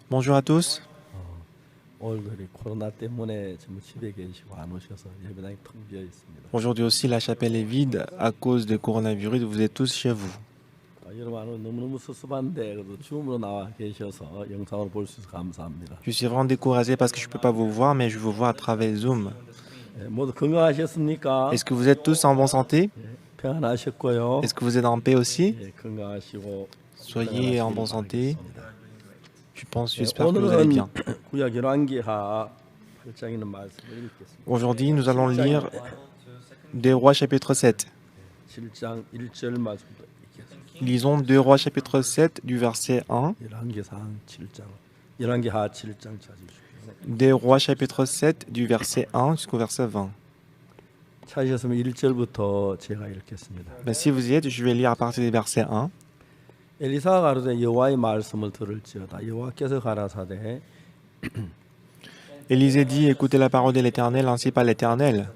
Bonjour à tous. 오늘 코로나 때문에 전부 집에 계시고 안 오셔서 예배당이 텅 비어 있습니다. Aujourd'hui aussi, la chapelle est vide à cause du coronavirus. Vous êtes tous chez vous. 여러분 너무너무 섭섭한데 그래도 줌으로 나와 계셔서 영상으로 볼 수 있어서 감사합니다. Je suis vraiment découragé parce que je ne peux pas vous voir, mais je vous vois à travers Zoom. 모두 건강하셨습니까? Est-ce que vous êtes tous en bonne santé? 평안하셨고요. Est-ce que vous êtes en paix aussi? 건강하시고 Soyez en bonne santé. J'espère que vous allez 오늘은 bien. 구약 열왕기하 8장 있는 말씀을 읽겠습니다. Aujourd'hui, nous allons lire Deux Rois chapitre 7. 7장 1절 말씀부터 읽겠습니다. Lisons Deux Rois chapitre 7 du verset 1. 열왕기하 7장 찾으시고요. Deux Rois chapitre 7 du verset 1 jusqu'au verset 20. 찾으셨으면 1절부터 제가 읽겠습니다. Si vous y êtes, je vais lire à partir du verset 1. 엘리사가 가로되 여호와의 말씀을 들을지어다. 여호와께서 가라사대 Élisée dit, écoutez la parole de l'Éternel, ainsi par l'Éternel.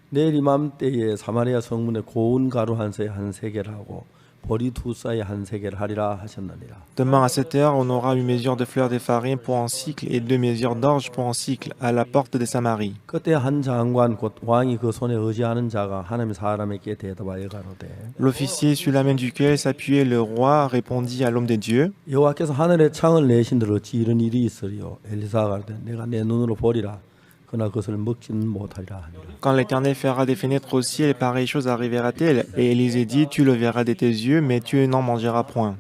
내일 이맘때에 사마리아 성문에 고운 가루 한 세 한 세겔 하고 보리 두 쌀에 한 세겔 하리라 하셨느니라. Demain à 7 heures, on aura une mesure de fleurs de farine pour un cycle et 2 mesures d'orge pour un cycle à la porte de Samarie. 그때 한 장관 곧 왕이 그 손에 의지하는 자가 하나님 사람에게 대답하여 가로되 L'officier sur la main duquel s'appuyait le roi répondit à l'homme de Dieu. 여호와께서 하늘에 창을 내신들 어찌 이런 일이 있으리요. 엘리사가 가로되 내가 내 눈으로 보리라. 그러나 그것을 먹지는 못하리라 하니라. Quand l'Éternel fera des fenêtres au ciel, pareille chose arrivera-t-elle? Et Élisée dit, tu le verras de tes yeux, mais tu n'en mangeras point.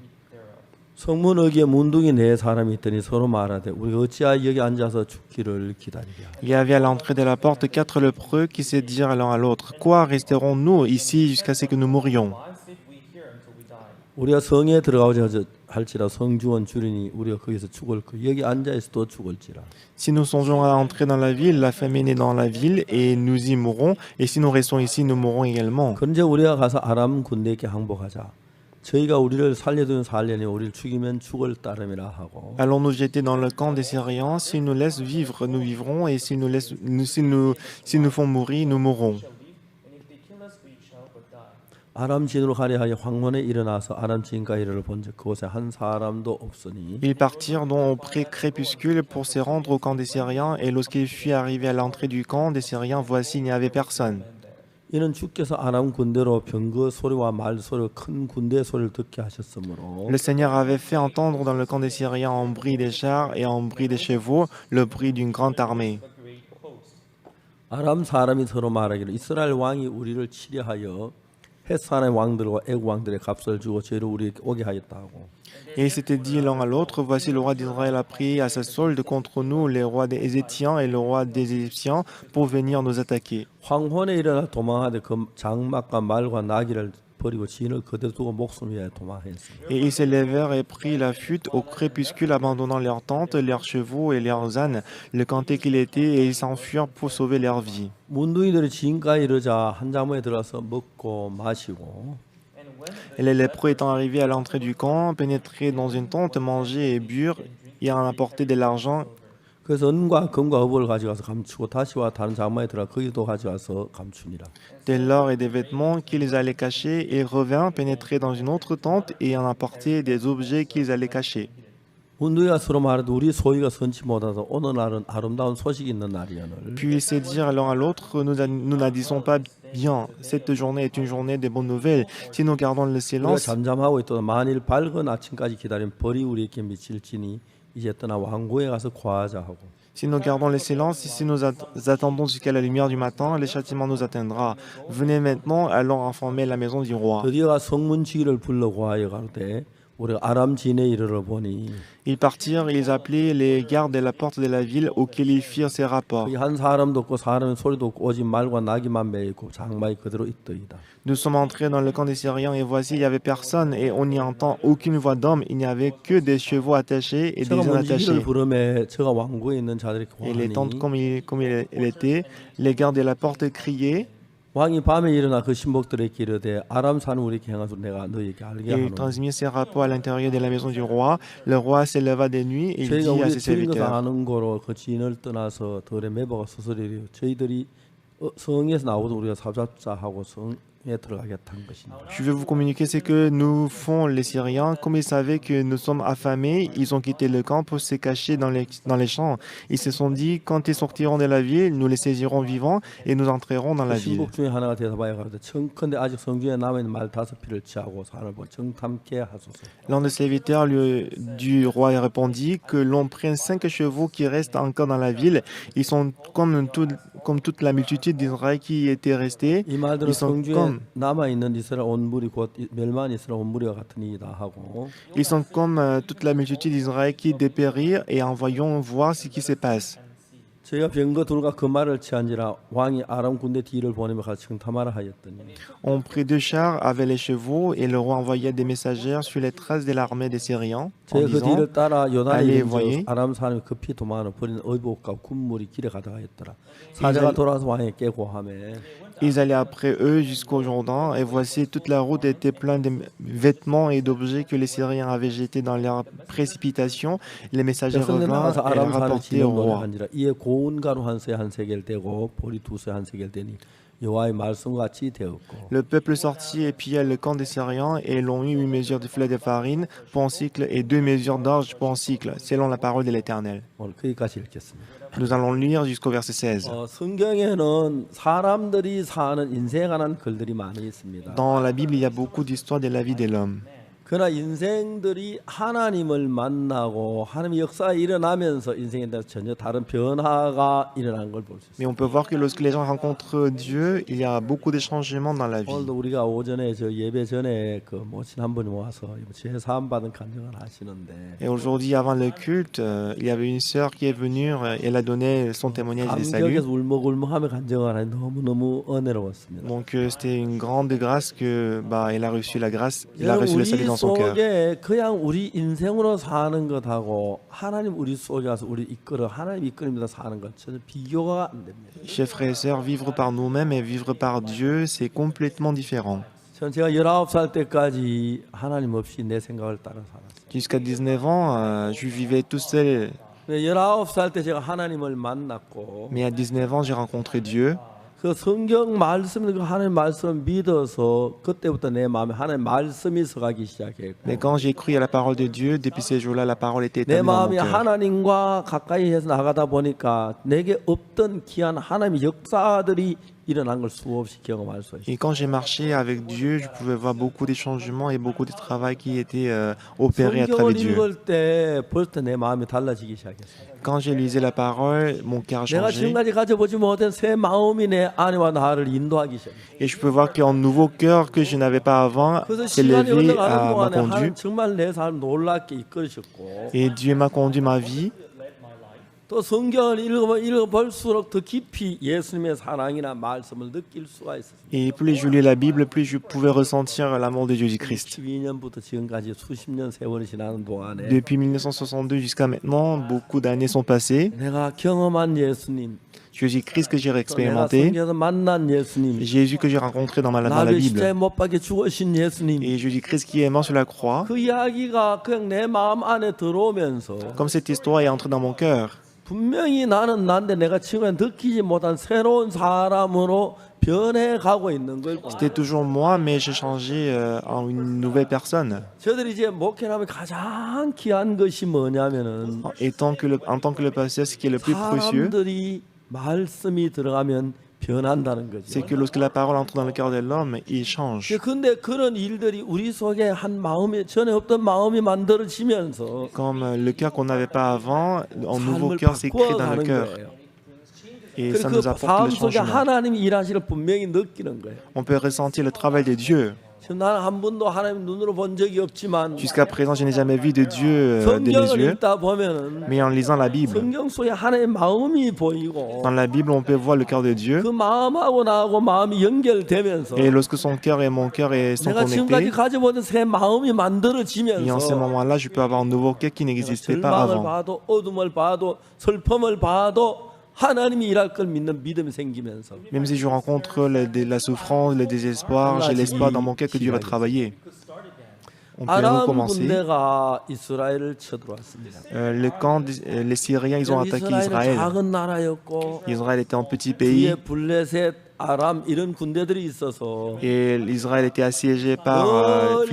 성문 어귀에 문둥이 네 사람이 있더니 서로 말하되 우리가 어찌하여 여기 앉아서 죽기를 기다리랴. Il y avait à l'entrée de la porte 4 lépreux qui se dirent l'un à l'autre, quoi resterons-nous ici jusqu'à ce que nous mourions? 우리가 성에 들어가고자 할지라 성주원 주리니 우리가 거기서 죽을 거 여기 앉아 있어도 죽을지라. Si nous songeons à entrer dans la ville, la famine est dans la ville et nous y mourrons. Et si nous restons ici, nous mourrons également. 그런데 우리가 가서 아람 군대에게 항복하자. 저희가 우리를 살려두면 살려니 우리를 죽이면 죽을 따름이라 하고. Allons nous jeter dans le camp des Syriens. S'ils nous laissent vivre, nous vivrons. Et s'ils nous font mourir, nous mourrons. 아람 진으로 가려 하여 황혼에 일어나서 아람 진가 이르러 본즉 그곳에 한 사람도 없으니. Ils partirent donc au pré-crépuscule pour se rendre au camp des Syriens. Et lorsqu'ils furent arrivés à l'entrée du camp des Syriens, voici, il n'y avait personne. 이는 주께서 아람 군대로 병거 소리와 말 소리 큰 군대 소리를 듣게 하셨으므로. Le Seigneur avait fait entendre dans le camp des Syriens un bruit des chars et un bruit des chevaux, le bruit d'une grande armée. 아람 사람이 서로 말하기를 이스라엘 왕이 우리를 치려하여 헷 사람의 왕들과 애국 왕들의 값을 주고 죄를 우리에게 오게 하였다고. Et il s'était dit l'un à l'autre, voici le roi d'Israël a pris à sa solde contre nous les rois des Ézétiens et le roi des Égyptiens pour venir nous attaquer. 황혼에 일어나 도망하되 그 장막과 말과 나귀를 버리고 진을 그대로 두고 목숨 위에 도망했습니다. Et ils se levèrent et prirent la fuite au crépuscule, abandonnant leurs tentes, leurs chevaux et leurs ânes, le canté qu'il était, et ils s'enfuirent pour sauver leur vie. 문둥이들이 진가에 이르자 한 자모에 들어서 먹고 마시고. Et les lépreux étant arrivés à l'entrée du camp, pénétrèrent dans une tente, mangèrent et burent, et en apportaient de l'argent. 그래서 은과 금과 의복을 가져가서 감추고 다시 와 다른 장막에 들어가 거기도 가져와서 감추니라. De l'or et des vêtements qu'ils allaient cacher, ils revinrent, pénétrer dans une autre tente et en apporter des objets qu'ils allaient cacher. 문둥이가 서로 말하되 우리 소유가 선치 못하다 오늘 날은 아름다운 소식이 있는 날이야늘. Puis ils se dirent l'un à l'autre, nous n'agissons pas bien. Cette journée est une journée de bonnes nouvelles. Si nous gardons le 우리가 silence, 잠잠하고 있도다 만일 밝은 아침까지 기다린 벌이 우리에게 미칠지니 이제 떠나 왕궁에 가서 과하자 하고. si nous gardons le silence, si nous attendons jusqu'à la lumière du matin, le châtiment nous atteindra. Venez maintenant, allons informer la maison du roi. 드디어 성문 지기를 불러 고하여 가로되 우리가 아람 진에 이르러 보니. Ils partirent, ils appelaient les gardes de la porte de la ville auxquels ils firent ces rapports. 거기 한 사람도 없고 사람의 소리도 없고 오직 말과 나귀만 매 있고 장막이 그대로 있더이다. Nous sommes entrés dans le camp des Syriens et voici, il n'y avait personne et on n'y entend aucune voix d'homme. Il n'y avait que des chevaux attachés et des 제가 ânes 먼저 attachés. 이를 부르매 제가 왕궁에 있는 자들이 Et les tentes 고하니 comme il était, les gardes de la porte criaient. 왕이 밤에 일어나 그 신복들에게 이르되 아람 사는 우리에게 행하소 내가 너희에게 알게 Et il 하노니 transmit ses rapports à l'intérieur de la maison du roi. Le roi se leva de nuit et il 저희가 dit à 우리 ses 주인 것을 serviteurs, 아는 거로 그 진을 떠나서 들에 매버가 수스리려 저희들이 성에서 나오도 우리가 사잡자 하고 성경에 들어가겠다는 것입니다. Je vais vous communiquer ce que nous font les Syriens. Comme ils savaient que nous sommes affamés, ils ont quitté le camp pour se cacher dans les champs. Ils se sont dit, quand ils sortiront de la ville, nous les saisirons vivants et nous entrerons dans 그 la ville. 신복 중에 하나가 대답하여 가로되 청컨대 아직 성중에 남아있는 말 5필을 취하고 산을 보고 정탐케 하소서. L'un des serviteurs du roi répondit que l'on prenne 5 chevaux qui restent encore dans la ville. Ils sont comme toute la multitude d'Israël qui était restée. 이 말들은 Ils sont 성중에 comme, 남아있는 이스라엘 온 무리 곧 멸망한 이스라엘 온 무리와 같으니이다 하고 ils sont comme toute la multitude d'Israël qui dépérir et envoyons voir ce qui se passe. 저희가 병거 둘과 그 말을 취한지라 왕이 아람 군대 뒤를 보내며 가서 청탐하라 하였더니 On prit 2 chars avec les chevaux et le roi envoya des messagères sur les traces de l'armée des Syriens en 저희 그 disant, 뒤를 따라 요단에 allez, 이른 voyez. 아람 사람이 급히 도망하는 버리는 의복과 군물이 길에 가다가 했더라. 사자가 돌아와서 왕에게 깨고 하매 Ils allaient après eux jusqu'au Jourdain, et voici toute la route était pleine de vêtements et d'objets que les Syriens avaient jetés dans leur précipitation. Les messagers 백성들 revinrent 나가서 et 아람 사람이 rapportaient au 지는 노래 roi. 한지라 이에 고운 가루 한 세 한 세겔 되고 보리 두 세 한 세겔 되니 여호와의 말씀과 같이 되었고 Le peuple sortit et pilla le camp des Syriens, et l'ont eu 1 mesure de fleur de farine pour un cycle et 2 mesures d'orge pour un cycle, selon la parole de l'Éternel. 오늘 거기까지 읽겠습니다. Nous allons lire jusqu'au verset 16. 성경에는 사람들이 사는 인생에 관한 글들이 많이 있습니다. Dans la Bible, il y a beaucoup d'histoires de la vie de l'homme. 그러나 인생들이 하나님을 만나고 하나님의 역사가 일어나면서 인생에 대해서 전혀 다른 변화가 일어난 걸 볼 수 있습니다. Mais on peut voir que lorsque les gens rencontrent Dieu, il y a beaucoup de changements dans la vie. 오늘도 우리가 오전에 저 예배 전에 그 모친 한 분이 와서 죄 사함 받은 간증을 하시는데 Et aujourd'hui, avant le culte, il y avait une sœur qui est venue, elle a donné son témoignage de salut. 감격에서 울먹울먹하며 간증을 하니 너무너무 은혜로웠습니다. Donc c'était une grande grâce que elle a reçu la grâce, il a reçu le salut dans son cœur. 속에 그냥 우리 인생으로 사는 것하고 하나님 우리 속에 와서 우리 이끌어 하나님 이끌림에서 사는 것 전혀 비교가 안 됩니다. Chers frères et sœurs, vivre par nous-mêmes et vivre par Dieu, c'est complètement différent. 전 제가 19살 때까지 하나님 없이 내 생각을 따라 살았어요. Jusqu'à 19 ans, je vivais tout seul. 19살 때 제가 하나님을 만났고 Mais à 19 ans, j'ai rencontré Dieu. 그 성경 말씀, 그 하나님 말씀을 믿어서 그때부터 내 마음에 하나님 말씀이 서가기 시작했고 Mais quand j'ai cru à la parole de Dieu, depuis ces jours-là, la parole était 내 établie dans mon 마음이 cœur. 하나님과 가까이 해서 나가다 보니까 내게 없던 귀한 하나님의 역사들이 일어난 걸 수없이 경험할 수 있어요. Et quand j'ai marché avec Dieu, je pouvais voir beaucoup de changements et beaucoup de travail qui était opéré à travers 성경을 Dieu. 읽을 때 벌써 내 마음이 달라지기 시작했어요. Quand j'ai lisé la parole, mon cœur a 내가 changé. 지금까지 가져보지 못한 새 마음이 내 안에와 나를 인도하기 시작했어요. Et je peux voir qu'un nouveau cœur que je n'avais pas avant 그래서 s'est 시간이 levé, 흘러가는 m'a 동안에 conduit. 하나님 정말 내 삶 놀랍게 이끌으셨고 Et Dieu m'a conduit ma vie. 또 성경을 읽어볼수록 더 깊이 예수님의 사랑이나 말씀을 느낄 수가 있었어요. Et plus je lis la Bible, plus je pouvais ressentir l'amour de Jésus-Christ. 12년부터 지금까지 수십 년 세월이 지나는 동안에 Depuis 1962 jusqu'à maintenant, beaucoup d'années sont passées. 내가 경험한 예수님, Jésus-Christ que j'ai 또 내가 expérimenté, 성경에서 만난 예수님, Jésus que j'ai rencontré dans la 나를 Bible, 십자가에 못 박혀 죽으신 예수님, et Jésus-Christ qui est mort sur la croix. 그 이야기가 그냥 내 마음 안에 들어오면서 Comme cette histoire est entrée dans mon cœur, 분명히 나는 난데 내가 지금까지 느끼지 못한 새로운 사람으로 변해가고 있는 걸 봅니다. c'était toujours moi, mais j'ai changé en une nouvelle personne. 저들이 이제 목회하면 가장 귀한 것이 뭐냐면은 En tant que le pasteur, ce qui est le plus précieux, 사람들이 말씀이 들어가면 변한다는 c'est 거죠. que lorsque la parole entre dans le cœur de l'homme, il change. 근데 그런 일들이 우리 속에 한 마음이 전에 없던 마음이 만들어지면서 Comme le cœur qu'on n'avait pas avant, un nouveau 삶을 cœur s'est créé dans le 바꿔가는 cœur. 거예요. Et ça 그 nous apporte 삶 le 속에 changement. 하나님이 일하시를 분명히 느끼는 거예요. On peut ressentir le travail de Dieu. 지금 나는 한 번도 하나님 눈으로 본 적이 없지만 Jusqu'à présent, je n'ai jamais vu de Dieu de mes 성경을 yeux, 읽다 보면은 mais en lisant la Bible, 성경 속에 하나님의 마음이 보이고 dans la Bible, on peut voir le cœur de Dieu. 그 마음하고 나하고 마음이 연결되면서 Et lorsque son cœur et mon cœur sont 내가 지금까지 connectés, 가져보던 새 마음이 et en ce 만들어지면서 moment-là, je peux avoir un nouveau cœur qui n'existait pas 절망을 avant. 봐도 어둠을 봐도 슬픔을 봐도 하나님이 일할 걸 믿는 믿음이 생기면서 Même si je rencontre la souffrance, le désespoir, j'ai l'espoir dans mon cœur que Dieu va travailler. On peut 아람 recommencer. 군대가 이스라엘을 쳐들어왔습니다. Les Syriens, ils ont attaqué 이스라엘은 Israël. 작은 나라였고 Israël était un petit 뒤에 pays. 블레셋 아람 이런 군대들이 있어서 Et l'Israël était assiégé par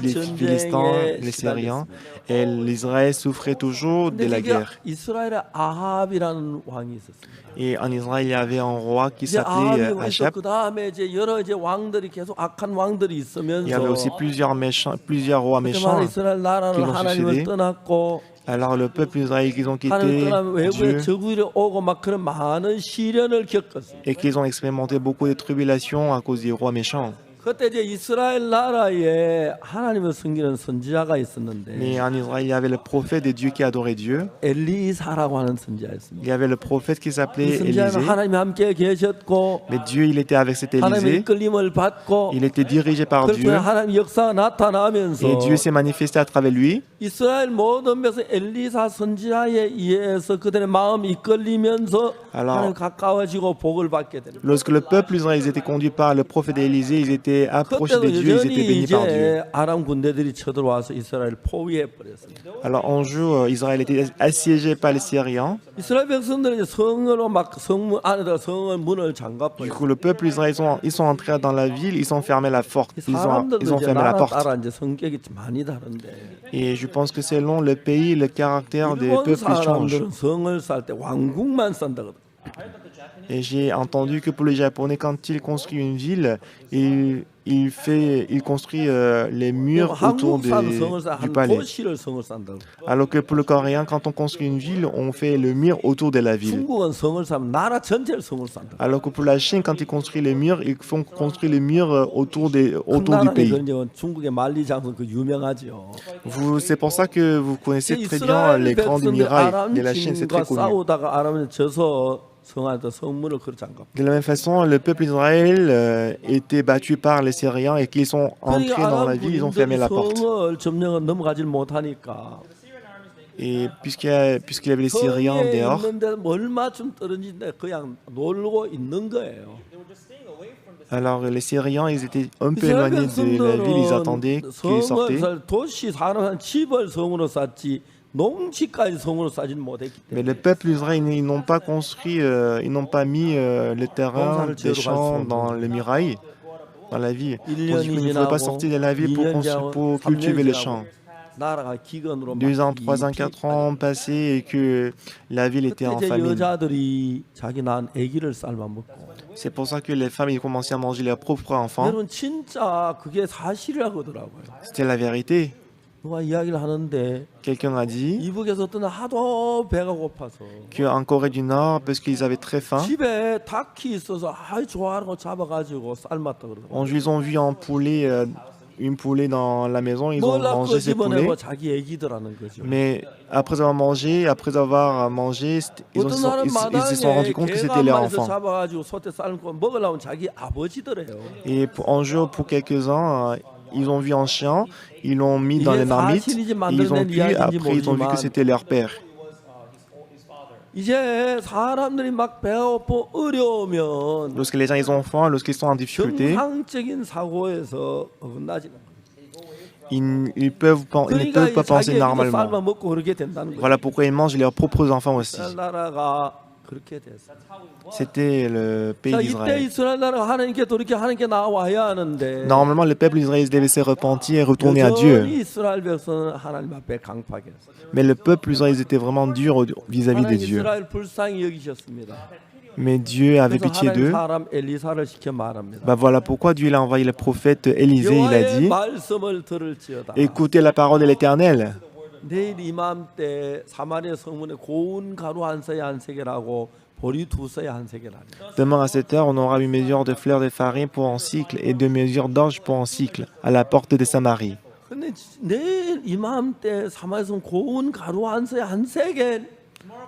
les Philistins, les Syriens, et l'Israël souffrait toujours de 근데 la 이게 guerre. 이스라엘에 아합이라는 왕이 있었습니다. Et en Israël, il y avait un roi qui 이제 s'appelait 아합이 왕이 Achab. 그 다음에 이제 여러 이제 왕들이 계속 악한 왕들이 Il y avait aussi 있으면서 plusieurs rois 그때마다 méchants 이스라엘 qui 나라는 l'ont 하나님을 succédé. 떠났고 Alors le peuple israélien qu'ils ont 하나님을 quitté 떠나면 외부의 Dieu 적들이 오고 막 그런 많은 시련을 겪었습니다. et qu'ils ont expérimenté beaucoup de tribulations à cause des rois méchants. 그때 이제 이스라엘 나라에 하나님을 섬기는 선지자가 있었는데 Mais en Israël, il y avait le prophète de Dieu qui adorait Dieu. 엘리사라고 하는 선지자가 Il 있습니다. y avait le prophète qui 이 s'appelait 선지자는 Élisée. 하나님이 함께 계셨고 Mais Dieu, il était avec cet 하나님의 Élisée. 이끌림을 받고 Il était dirigé par 그렇게 Dieu. 하나님 역사가 나타나면서 Et Dieu s'est manifesté à travers lui. 이스라엘 모든 백성 엘리사 선지자에 의해서 그들의 마음이 이끌리면서 하나님 가까워지고 복을 받게 됩니다. Lorsque le peuple israélien était conduit par le prophète Élisée, ils étaient approchés de 그때도 Dieu, ils étaient 여전히 bénis par Dieu. 이제 아람 군대들이 쳐들어와서 이스라엘을 포위해 버렸습니다. Alors un jour, Israël était assiégé par les Syriens. 이스라엘 백성들은 이제 성으로 막 성문 안에다가 성을 문을 잠가 Du 버렸어요. coup, le peuple israélien, ils sont entrés dans la ville, ils ont fermé la porte. Ils 사람들도 ont 이제 fermé la 나라 porte. 따라 이제 성격이 많이 다른데 Et je pense que selon le pays, le caractère des 일본 peuples change. 사람들은 성을 쌓을 때 왕궁만 쌓는다거든. Et j'ai entendu que pour les Japonais, quand ils construisent une ville, ils construisent les murs autour 한국 사람 성을 쌓 du 한 palais. 도시를 성을 쌓는다고. Alors que pour le Coréen, quand on construit une ville, on fait le mur autour de la ville. 중국은 성을 쌓으면 나라 전체를 성을 쌓는다. Alors que pour la Chine, quand ils construisent les murs, ils font construire les murs autour du 나라는 pays. 그런 중국의 만리장성 그 유명하죠. C'est pour ça que vous connaissez très bien les grandes murailles de la Chine, c'est très connu. 싸우다가 아람에 져서 성한테 성문을 그렇게 잠가. De la même façon, le peuple d'Israël était battu par les Syriens et qu'ils sont entrés dans la ville, ils ont fermé la porte. 성을 점령은 넘어가질 못하니까. Et puisqu'il y avait les Syriens 성에 dehors, 있는데 얼마쯤 떨어진데 그냥 놀고 있는 거예요. alors les Syriens, ils étaient un peu éloignés de la ville, ils attendaient qu'ils sortaient. 도시 사람 집을 성으로 쌓지 농지까지 성으로 쌓지는 못했기 Mais 때문에. le peuple israélien, ils n'ont pas construit, ils n'ont pas mis le terrain des champs dans les murailles, dans la ville. Du coup, ils ne pouvaient pas sortir de la ville pour cultiver les champs. 나라가 기근으로 2 ans, 3 ans, 4 ans ont passé et que la ville était en 그때 이제 famine. 여자들이 자기 낳은 아기를 삶아 먹고. C'est pour ça que les femmes ils commençaient à manger leurs propres enfants. 여러분 진짜 그게 사실이라고 하더라고요. C'était la vérité. 누가 이야기를 하는데 Quelqu'un a dit 이북에서 어떤 하도 배가 고파서 qu'en Corée du Nord, parce qu'ils avaient très faim, 집에 닭이 있어서 아이 좋아하는 거 잡아가지고 삶았다 그러더라고요. ils ont vu une poulet dans la maison, ils ont 몰라 mangé ces poulets. 집어내고 자기 애기들하는 거죠. Mais après avoir mangé, ils 어떤 se 사람 sont rendus 마당에 compte que 개가 c'était leurs 많이서 enfants. 잡아가지고 소떼 삶고 먹으려면 자기 아버지더래요. Et un jour, pour quelques-uns, ils ont vu un chien, ils l'ont mis dans les marmites, et ils ont pu, après ils ont vu que c'était leur père. 이제 사람들이 막 배가 고파 어려우면 Lorsque les gens ils ont faim, lorsqu'ils sont en difficulté, 정상적인 사고에서 어긋나지는 거예요. ils ne peuvent pas penser 자기 애기도 normalement. 삶아 먹고 그렇게 된다는 거예요. Voilà pourquoi ils mangent leurs propres enfants aussi. 이스라엘 나라가 그렇게 됐어요. C'était le pays 자, 이때 d'Israël. 이스라엘 나라가 하나님께 돌이켜 하나님께 나와야 하는데 Normalement, le peuple d'Israël devait se repentir et retourner à Dieu. 여전히 이스라엘 백성은 하나님 앞에 강팍했어요. Mais le peuple d'Israël était vraiment dur vis-à-vis de 하나님 Dieu. 이스라엘 불쌍히 여기셨습니다. Mais Dieu avait 그래서 pitié 하나님 d'eux. 사람 엘리사를 시켜 말합니다. Bah voilà pourquoi Dieu a envoyé le prophète Élisée. Il a 여호와의 dit 말씀을 들을지어다. écoutez la parole de l'Éternel. 내일 이맘때 사마리아 성문에 고운 가루 한 서에 한 세겔하고 보리 두 서에 한 세겔하니. Demain à cette heure, on aura une mesure de fleurs de farine pour un cycle et 2 mesures d'orge pour un cycle à la porte de Samarie. 근데 내일 이맘때 사마리아 성 고운 가루 한 서에 한 세겔.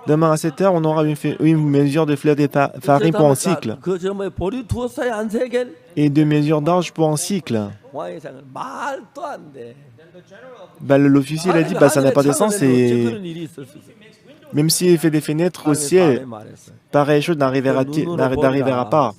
Demain à cette heure, on aura une mesure de fleurs de farine pour un cycle 그 점에 보리 두 서에 한 세겔. et 2 mesures d'orge pour un cycle. 왕의 장은 말도 안 돼. Bah, l'officier il a dit bah, ça n'a pas de sens et 그런 일이 있을 수 있어. même s'il fait des fenêtres au ciel, pareille chose n'arrivera pas.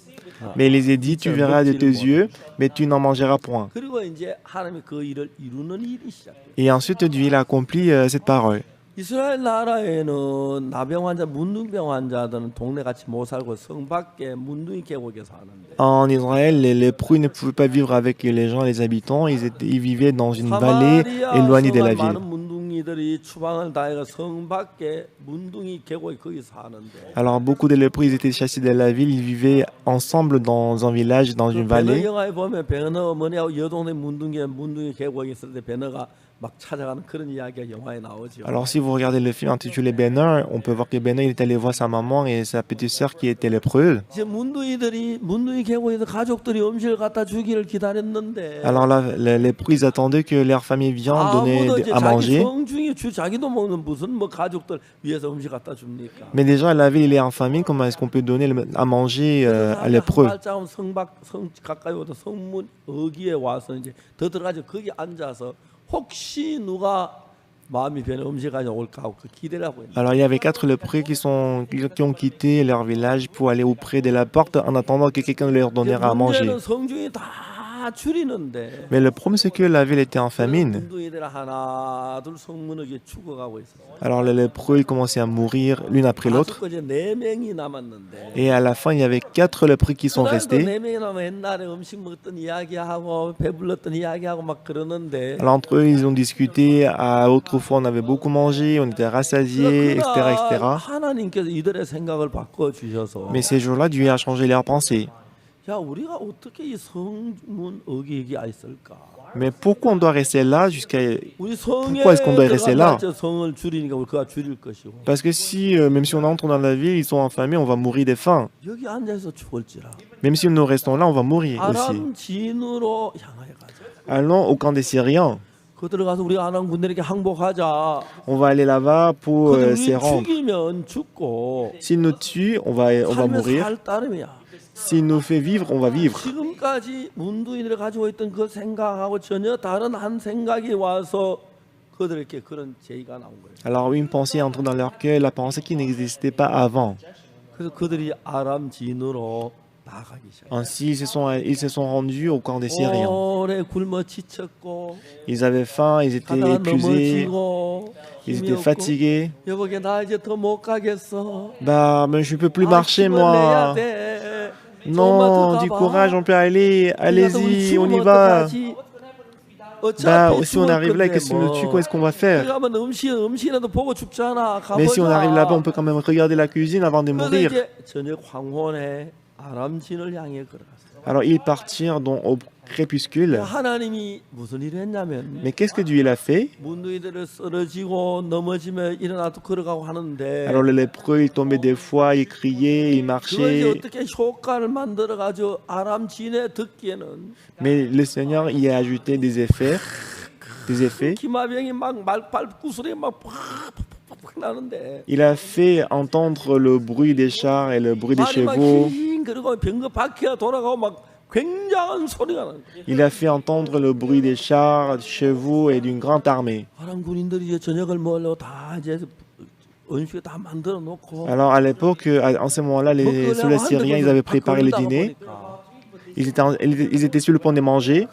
Mais il les a dit tu verras de tes yeux, mais tu n'en mangeras point. 그리고 이제 하나님이 그 일을 이루는 일이 시작돼요. Et ensuite Dieu il a accompli cette parole. 이스라엘 나라에는 나병 환자, 문둥병 환자들은 동네 같이 못 살고 성 밖에 문둥이 계곡에 사는데 En Israël, les lépreux ne pouvaient pas vivre avec les gens, les habitants. Ils vivaient dans une vallée 사마리아 éloignée de la 성은 ville. 많은 문둥이들이 추방을 당해서 성 밖에 문둥이 계곡에 거기 사는데 Alors, beaucoup de lépreux, ils étaient chassés de la ville. Ils vivaient ensemble dans un village, dans 그 une 배너 vallée. 영화에 보면 배너 어머니하고 여동네 문둥이 계곡에 있을 때 배너가 막 찾아가는 그런 이야기가 영화에 나오죠. Alors, si vous regardez le film intitulé Benner, on peut voir que Benner il est allé voir sa maman et sa petite sœur qui étaient lépreux. 이제 문둥이 계곡에서 가족들이 음식을 갖다 주기를 기다렸는데 Alors là, les lépreux, ils attendaient que leur famille vienne donner 아무도 이제 à 자기 manger. 성중에 자기도 먹는 무슨 뭐 가족들 위해서 음식 갖다 줍니까? Mais déjà, la ville, il est en famine. Comment est-ce qu'on peut donner à manger à lépreux? 발자국 성 가까이 오다 성문 어귀에 와서 이제 더 들어가서 거기 앉아서 혹시 누가 마음이 변해 음식 가져 올까 하고 그 기대를 하고 있는. Alors, il y avait 4 lépreux qui ont quitté leur village pour aller auprès de la porte en attendant que quelqu'un leur donnera à manger. 문제는 성중이 다 줄이는데 Mais le problème, c'est que la ville était en famine. 문둥이들 하나 둘 성문에게 죽어가고 있었어요. Alors, les lépreux, ils commençaient à mourir l'une après l'autre. 이제 4명이 남았는데 Et à la fin, il y avait 4 lépreux qui sont 그날도 restés. 4명이 남아 옛날에 음식 먹던 이야기하고 배불렀던 이야기하고 막 그러는데 Alors, entre eux, ils ont discuté. Autrefois, on avait beaucoup mangé, on était rassasiés, etc., 그날 etc. 하나님께서 이들의 생각을 바꿔 주셔서 Mais ces jours-là, Dieu a changé leurs pensées. 야 우리가 어떻게 이 성문 어귀에 있을까? Mais pourquoi on doit rester là jusqu'à... 우리 성에 Pourquoi est-ce qu'on doit rester là? 들어가서 성을 줄이니까 우리 그가 줄일 것이고 Parce que si, même si on entre dans la ville, ils sont affamés, on va mourir de faim. 여기 앉아서 죽을지라. Même si nous restons là, on va mourir aussi. 아람 진으로 향하여 가자. Allons au camp des Syriens. 그 들어가서 우리 아람 군대에게 항복하자. On va aller là-bas pour 근데 s'y 우리 rendre. 죽이면 죽고 S'ils nous tuent, on va 살면 mourir. 살 따름이야. S'ils nous fait vivre, on va vivre. 지금까지 문두인들이 가지고 있던 그 생각하고 전혀 다른 한 생각이 와서 그들에게 그런 제의가 나온 거예요. Alors une pensée entre dans leur cœur, la pensée qui n'existait pas avant. 그래서 그들이 아람 진으로 나가기 시작해요. Ainsi, ils se sont rendus au camp des Syriens. 오래 굶어 지쳤고 Ils avaient faim, ils étaient 가다가 épuisés, 넘어지고 ils 힘이 étaient 없고 fatigués. 여보게 나 이제 더 못 가겠어. Bah, mais je peux plus 아, marcher, 힘을 내야 moi. 돼. Non, du courage, on peut aller. Allez-y, on y va. Bah, si on arrive là et que si on nous tue, qu'est-ce qu'on va faire? 음식이라도 보고 죽잖아. Mais si on arrive là-bas, on peut quand même regarder la cuisine avant de 그래서 mourir. 이제 저녁 황혼에 아람진을 향해 걸어갔어요. Alors ils partirent au crépuscule. 하나님이 무슨 일을 했냐면 Mais qu'est-ce que Dieu il a fait? 문둥이들을 쓰러지고 넘어지면 일어나도 걸어가고 하는데 Alors les lépreux, ils tombaient des fois, ils criaient, ils 그걸 이제 marchaient. 어떻게 효과를 만들어 가지고 아람진에 듣기에는 Mais le Seigneur y a ajouté des effets. 기마병이 막 말발구슬이 막 팍팍팍 나는데 Il a fait entendre le bruit des chars et le bruit des 말이 막 chevaux. 힝 그리고 병거 바퀴가 돌아가고 막 굉장한 소리가 나는 거예요. Il a fait entendre le bruit des chars, des chevaux et d'une grande armée. 아람 군인들이 이제 저녁을 먹으려고 다 이제 음식 다 만들어 놓고 Alors à l'époque, en ce moment-là, les soldats syriens, ils avaient préparé le dîner. Ils étaient sur le point de manger.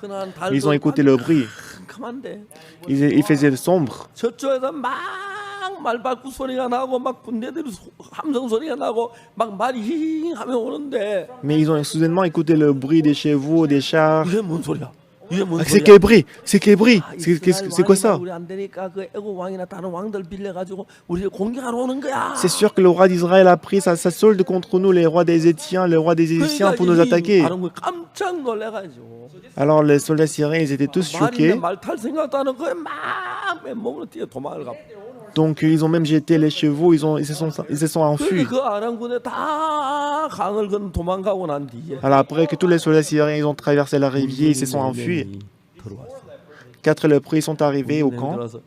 Ils ont écouté le bruit. 캄캄한데 Il faisait sombre. 저쪽에서 막 말발굽 소리가 나고 막 군대들이 함성 소리가 나고 막 말이 힝 하면 오는데 Mais ils ont soudainement écouté le bruit des chevaux, des chars. 이게 뭔 소리야? 이게 뭔 Ah, c'est 소리야? quel bruit? C'est quel bruit? 아, C'est quoi ça? 우리 안 되니까 그 애국 왕이나 다른 왕들 빌려 가지고 우리를 공격하러 오는 거야. C'est sûr que le roi d'Israël a pris sa solde contre nous, les rois des Étiens, le roi des Égyptiens, pour nous attaquer. 다른 거 깜짝 놀래 가지고 Alors les soldats syriens, ils étaient tous choqués. 말탈 생각도 안 하고 그냥 막 맨몸으로 뛰어 도망을 가. Donc ils ont même jeté les chevaux, ils se sont enfuis. 그 아람군에 다 강을 건 도망가고 난 뒤에 Alors après que tous les soldats syriens ils ont traversé la rivière, ils se sont enfuis. 들어왔어. 4 lépreux ils sont arrivés au camp. 들어와서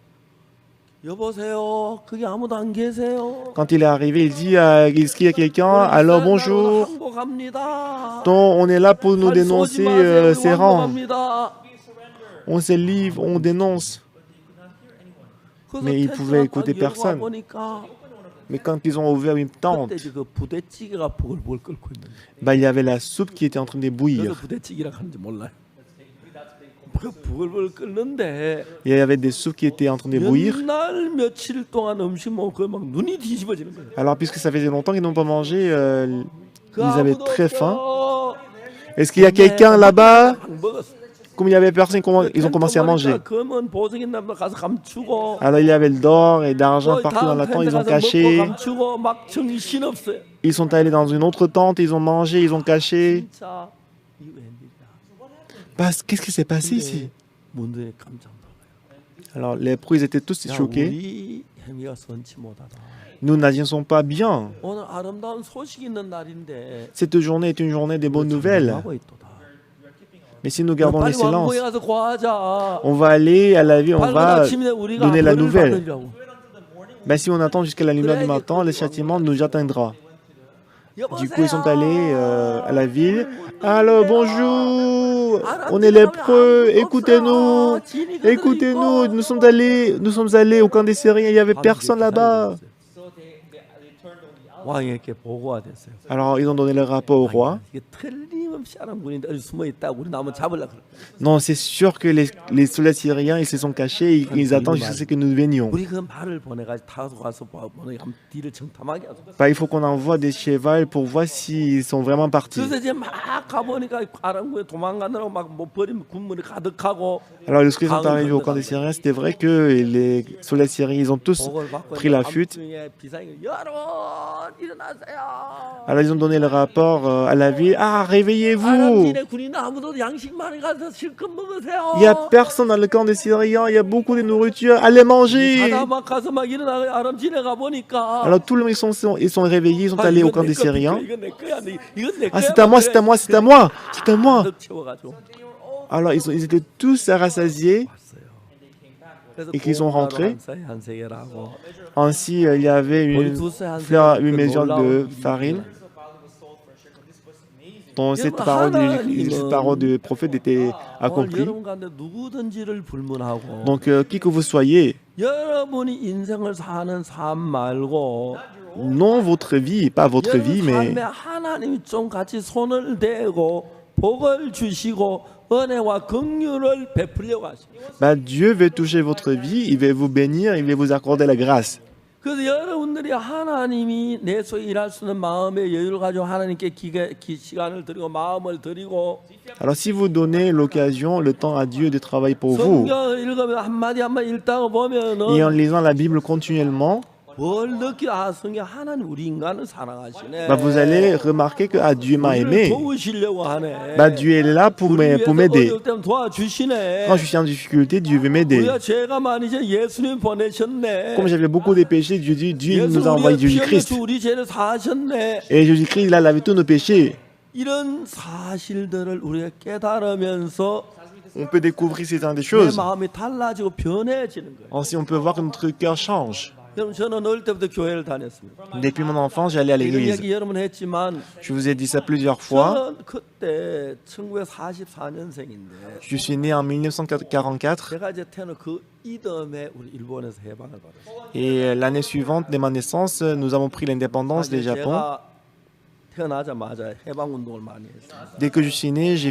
여보세요. 거기 아무도 안 계세요. Quand il est arrivé, il dit est-ce qu'il y a quelqu'un? Alors bonjour. 항복합니다. Donc on est là pour nous 할 쏘지 dénoncer 마세요. ces rangs. 항복합니다. On se livre, on dénonce. 그래서 Mais ils 텐트가 pouvaient 딱 écouter 열고 personne. 와보니까 Mais quand ils ont ouvert une tente, 그때 이제 그 부대찌개가 보글보글 끓고 있는. bah, il y avait la soupe qui était en train de 그래서 bouillir. 부대찌개라 하는지 몰라요. 부글부글 끓는데 Il y avait des soupes qui étaient en train de bouillir. 몇 날 며칠 동안 음식 먹고 막 눈이 뒤집어지는 거예요. Alors, puisque ça faisait longtemps qu'ils n'ont pas mangé, 그 ils avaient 아무도 très faim. 없어. Est-ce qu'il y a quelqu'un là-bas? 막 먹었어. Comme il y avait personne, ils ont commencé à manger. 금은 보석인 남자 가서 감추고 Alors, il y avait de l'or et d'argent 또 partout dans 다음 la tente, 텐트 ils ont 가서 먹고 caché. 감추고 막 정신 없어요. Ils sont allés dans une autre tente, ils ont mangé, ils ont caché. 진짜 이 웬일이야. Qu'est-ce qui s'est passé ici? 문들이 깜짝 놀라요. Alors, les pros, ils étaient tous 야, choqués. 우리 행위가 선치 못하다. Nous n'agissons pas bien. 오늘 아름다운 소식 있는 날인데 Cette journée est une journée des bonnes nouvelles. 하고 있도다. Mais si nous gardons le 빨리 silence, 왕궁에 가서 구하자. on va aller à la vie, on 밝은 va 아침에 우리가 donner la 벌을 nouvelle. 받으리라고. Mais si on attend jusqu'à la lumière du matin, le châtiment nous atteindra. Du coup, ils sont allés à la ville. Alors, bonjour, on est lépreux, écoutez-nous, écoutez-nous. Nous sommes allés au camp des Syriens, il n'y avait personne là-bas. 왕에게 보고가 됐어요. Alors, ils ont donné le rapport au roi. 이게 틀림없이 아람군인데 어디 숨어 있다. 우리 나무 잡으려고 그래. Non, c'est sûr que les soldats syriens, ils se sont cachés, ils attendent jusqu'à ce que nous venions. 우리 그 말을 보내가지고 타서 가서 한번 뒤를 정탐하게 하자. Bah, il faut qu'on envoie des chevals pour voir s'ils sont vraiment partis. 그래서 이제 막 가보니까 아람군에 도망가느라고 막 못 버린 군문이 가득하고 Alors, lorsqu'ils sont arrivés au camp des Syriens, c'était vrai que les soldats syriens, ils ont tous 보고를 받고 pris la fuite. 밤중에 비상이 여러분 일어나세요. Alors, ils ont donné le rapport à la ville. Ah, réveillez-vous! 아람진의 군인 아무도 양식 많이 가서 실컷 먹으세요. Il n'y a personne dans le camp des Syriens, il y a beaucoup de nourriture. Allez manger! 자다 막 가서 막 일어나 아람진에 가 보니까 Alors, tout le monde, ils sont réveillés, ils sont allés au camp des Syriens. 이건 내 거야. 이건 내 Ah, 거야. c'est à moi, c'est à moi, c'est à moi! C'est à moi! 가득 채워가지고 Alors, ils étaient tous rassasiés. 왔어요. 그래서 Et qu'ils sont rentrés. 한 세계라고 Ainsi, il y avait une mesure de farine dont cette parole du prophète était accomplie. 여러분 가운데 누구든지를 불문하고 Donc, qui que vous soyez, 여러분이 인생을 사는 삶 말고 non votre vie, pas votre vie, 여러분 mais 삶에 하나님이 좀 같이 손을 대고 복을 주시고 은혜와 긍휼을 베풀려고 하시고 bah, Dieu veut toucher votre vie, il veut vous bénir, il veut vous accorder la grâce. 그래서 여러분들이 하나님이 내 속에 일할 수 있는 마음의 여유를 가지고 하나님께 시간을 드리고 마음을 드리고 Alors, si vous donnez l'occasion, le temps à Dieu de travailler pour vous, 성경을 읽으면 한마디 한마디 읽다가 et en 보면은 lisant la Bible continuellement, 뭘 느끼 성경 하나님 우리 인간을 사랑하시네. bah, vous allez remarquer que ah, Dieu m'a 우리를 aimé. 도우시려고 하네. Bah, Dieu est là pour m'aider. 어려울 때면 도와주시네. Quand je suis en difficulté, Dieu veut m'aider. 우리가 죄가 많이지 예수님 보내셨네. Comme j'avais beaucoup de péchés, Dieu nous a 예수 envoyé 우리의 피 Jésus-Christ. 흘려서 우리 죄를 사하셨네. Et Jésus-Christ, il a lavé tous nos péchés. 이런 사실들을 우리가 깨달으면서 On peut découvrir ces des 내 choses. 마음이 달라지고 변해지는 거예요. Ainsi, on peut voir que notre cœur change. 여러분 저는 어릴 때부터 교회를 다녔습니다. Depuis mon enfance, j'allais à 이런 l'église. 얘기 여러 번 했지만 Je vous ai dit ça plusieurs fois. 저는 그때 1944년생인데 Je suis né en 1944 제가 이제 태어난 그 이듬해 우리 일본에서 해방을 받았어요. et l'année suivante de ma naissance, nous avons pris l'indépendance du Japon. 제가 태어나자마자 해방 운동을 많이 했어요. Dès que je suis né, j'ai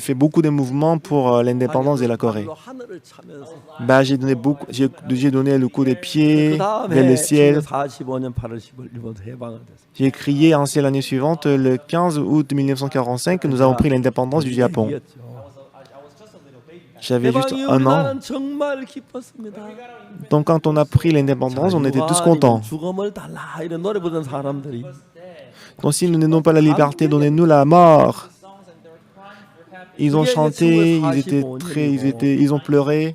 fait beaucoup de mouvements pour l'indépendance de la Corée. 하늘을 차면서 Bah, j'ai donné le coup de pied 그 vers 다음에 le ciel. 1945년 8월 10일 일본에서 해방을 됐어요. J'ai crié ainsi l'année suivante, le 15 août 1945, que nous avons pris l'indépendance du Japon. 이겼죠. J'avais juste 해방이 1 an. 우리나라는 정말 기뻤습니다. Donc quand on a pris l'indépendance, on était tous contents. 죽음을 달라 이런 노래 부르는 사람들이 Donc si nous n'avons pas la liberté, donnez-nous la mort. Ils ont chanté, ils ont pleuré.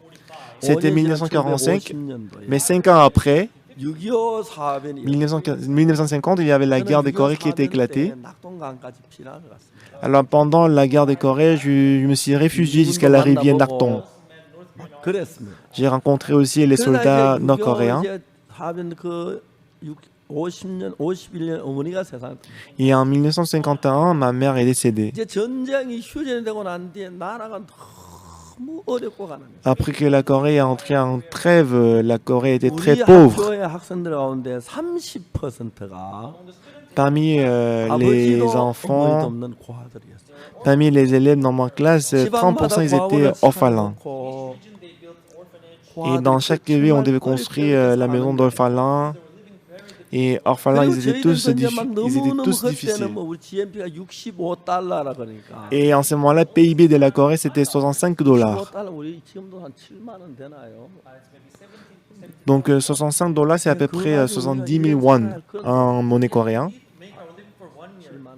C'était 1945. Mais 5 ans après, 6.25 사변이 1950, il y avait la guerre de Corée qui était éclatée. 낙동강까지 피난을 갔습니다. Alors pendant la guerre de Corée, je me suis réfugié jusqu'à la rivière Nakton. 그랬습니다. J'ai rencontré aussi les soldats nord-coréens. 사변 그 50년, 51년 어머니가 세상을 Et en 1951, ma mère est décédée. 이제 전쟁이 휴전이 되고 난 뒤에 나라가 너무 어렵고 가난해. Après que la Corée est entrée en trêve, la Corée était très 우리 pauvre. 학교의 학생들 가운데 30%가 Parmi les 아버지도 어머니도 enfants, 없는 고아들이었어요. parmi les élèves dans ma classe, 30% 지방마다 ils étaient 고아원을 orphelins. 차려놓고 Et dans chaque ville, on devait construire la maison d'orphelins. Et orphelins, ils étaient tous difficiles. GNP가 65달러라 그러니까. Et en ce moment-là, PIB de la Corée, c'était 65 $. 65달러 우리 지금도 한 7만 원 되나요? Donc 65 $, c'est à peu près 70 000 won en monnaie coréenne. 7만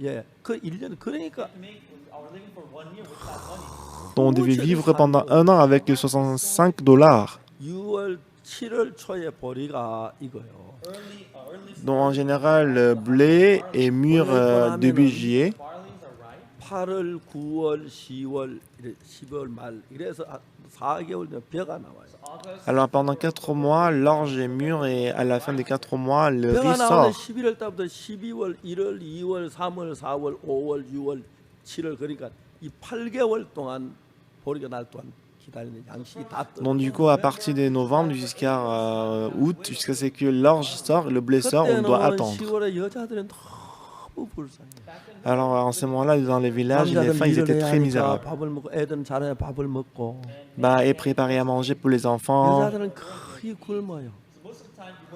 예, 그 1년 그러니까 Donc on devait vivre pendant un an avec 65 $. 6월 7월 초에 보리가 이거요. Donc en général, le blé est mûr début juillet. 8월, 9월, 10월, 12월 말 이래서 4개월 되면 벼가 나와요. Alors pendant 4 mois, l'orge est mûre et à la fin des 4 mois, le 벼가 riz 나오면 sort. 11월 달부터 12월, 1월, 2월, 3월, 4월, 5월, 6월, 7월 그러니까 이 8개월 동안 보리가 날 동안 기다리는 양식이 다 떠. Donc du coup, à partir de novembre jusqu'à août, jusqu'à ce que l'orge sort, le blé sort, on doit 그때는 attendre. 10월에 여자들은 너무 불쌍해. Alors en ce moment-là, dans les villages, les 남자들 femmes, ils 일을 étaient 해야 très 하니까 misérables. 밥을 먹고 애들은 잘해 밥을 먹고 Bah, et préparer à manger pour les enfants. 여자들은 거의 굶어요.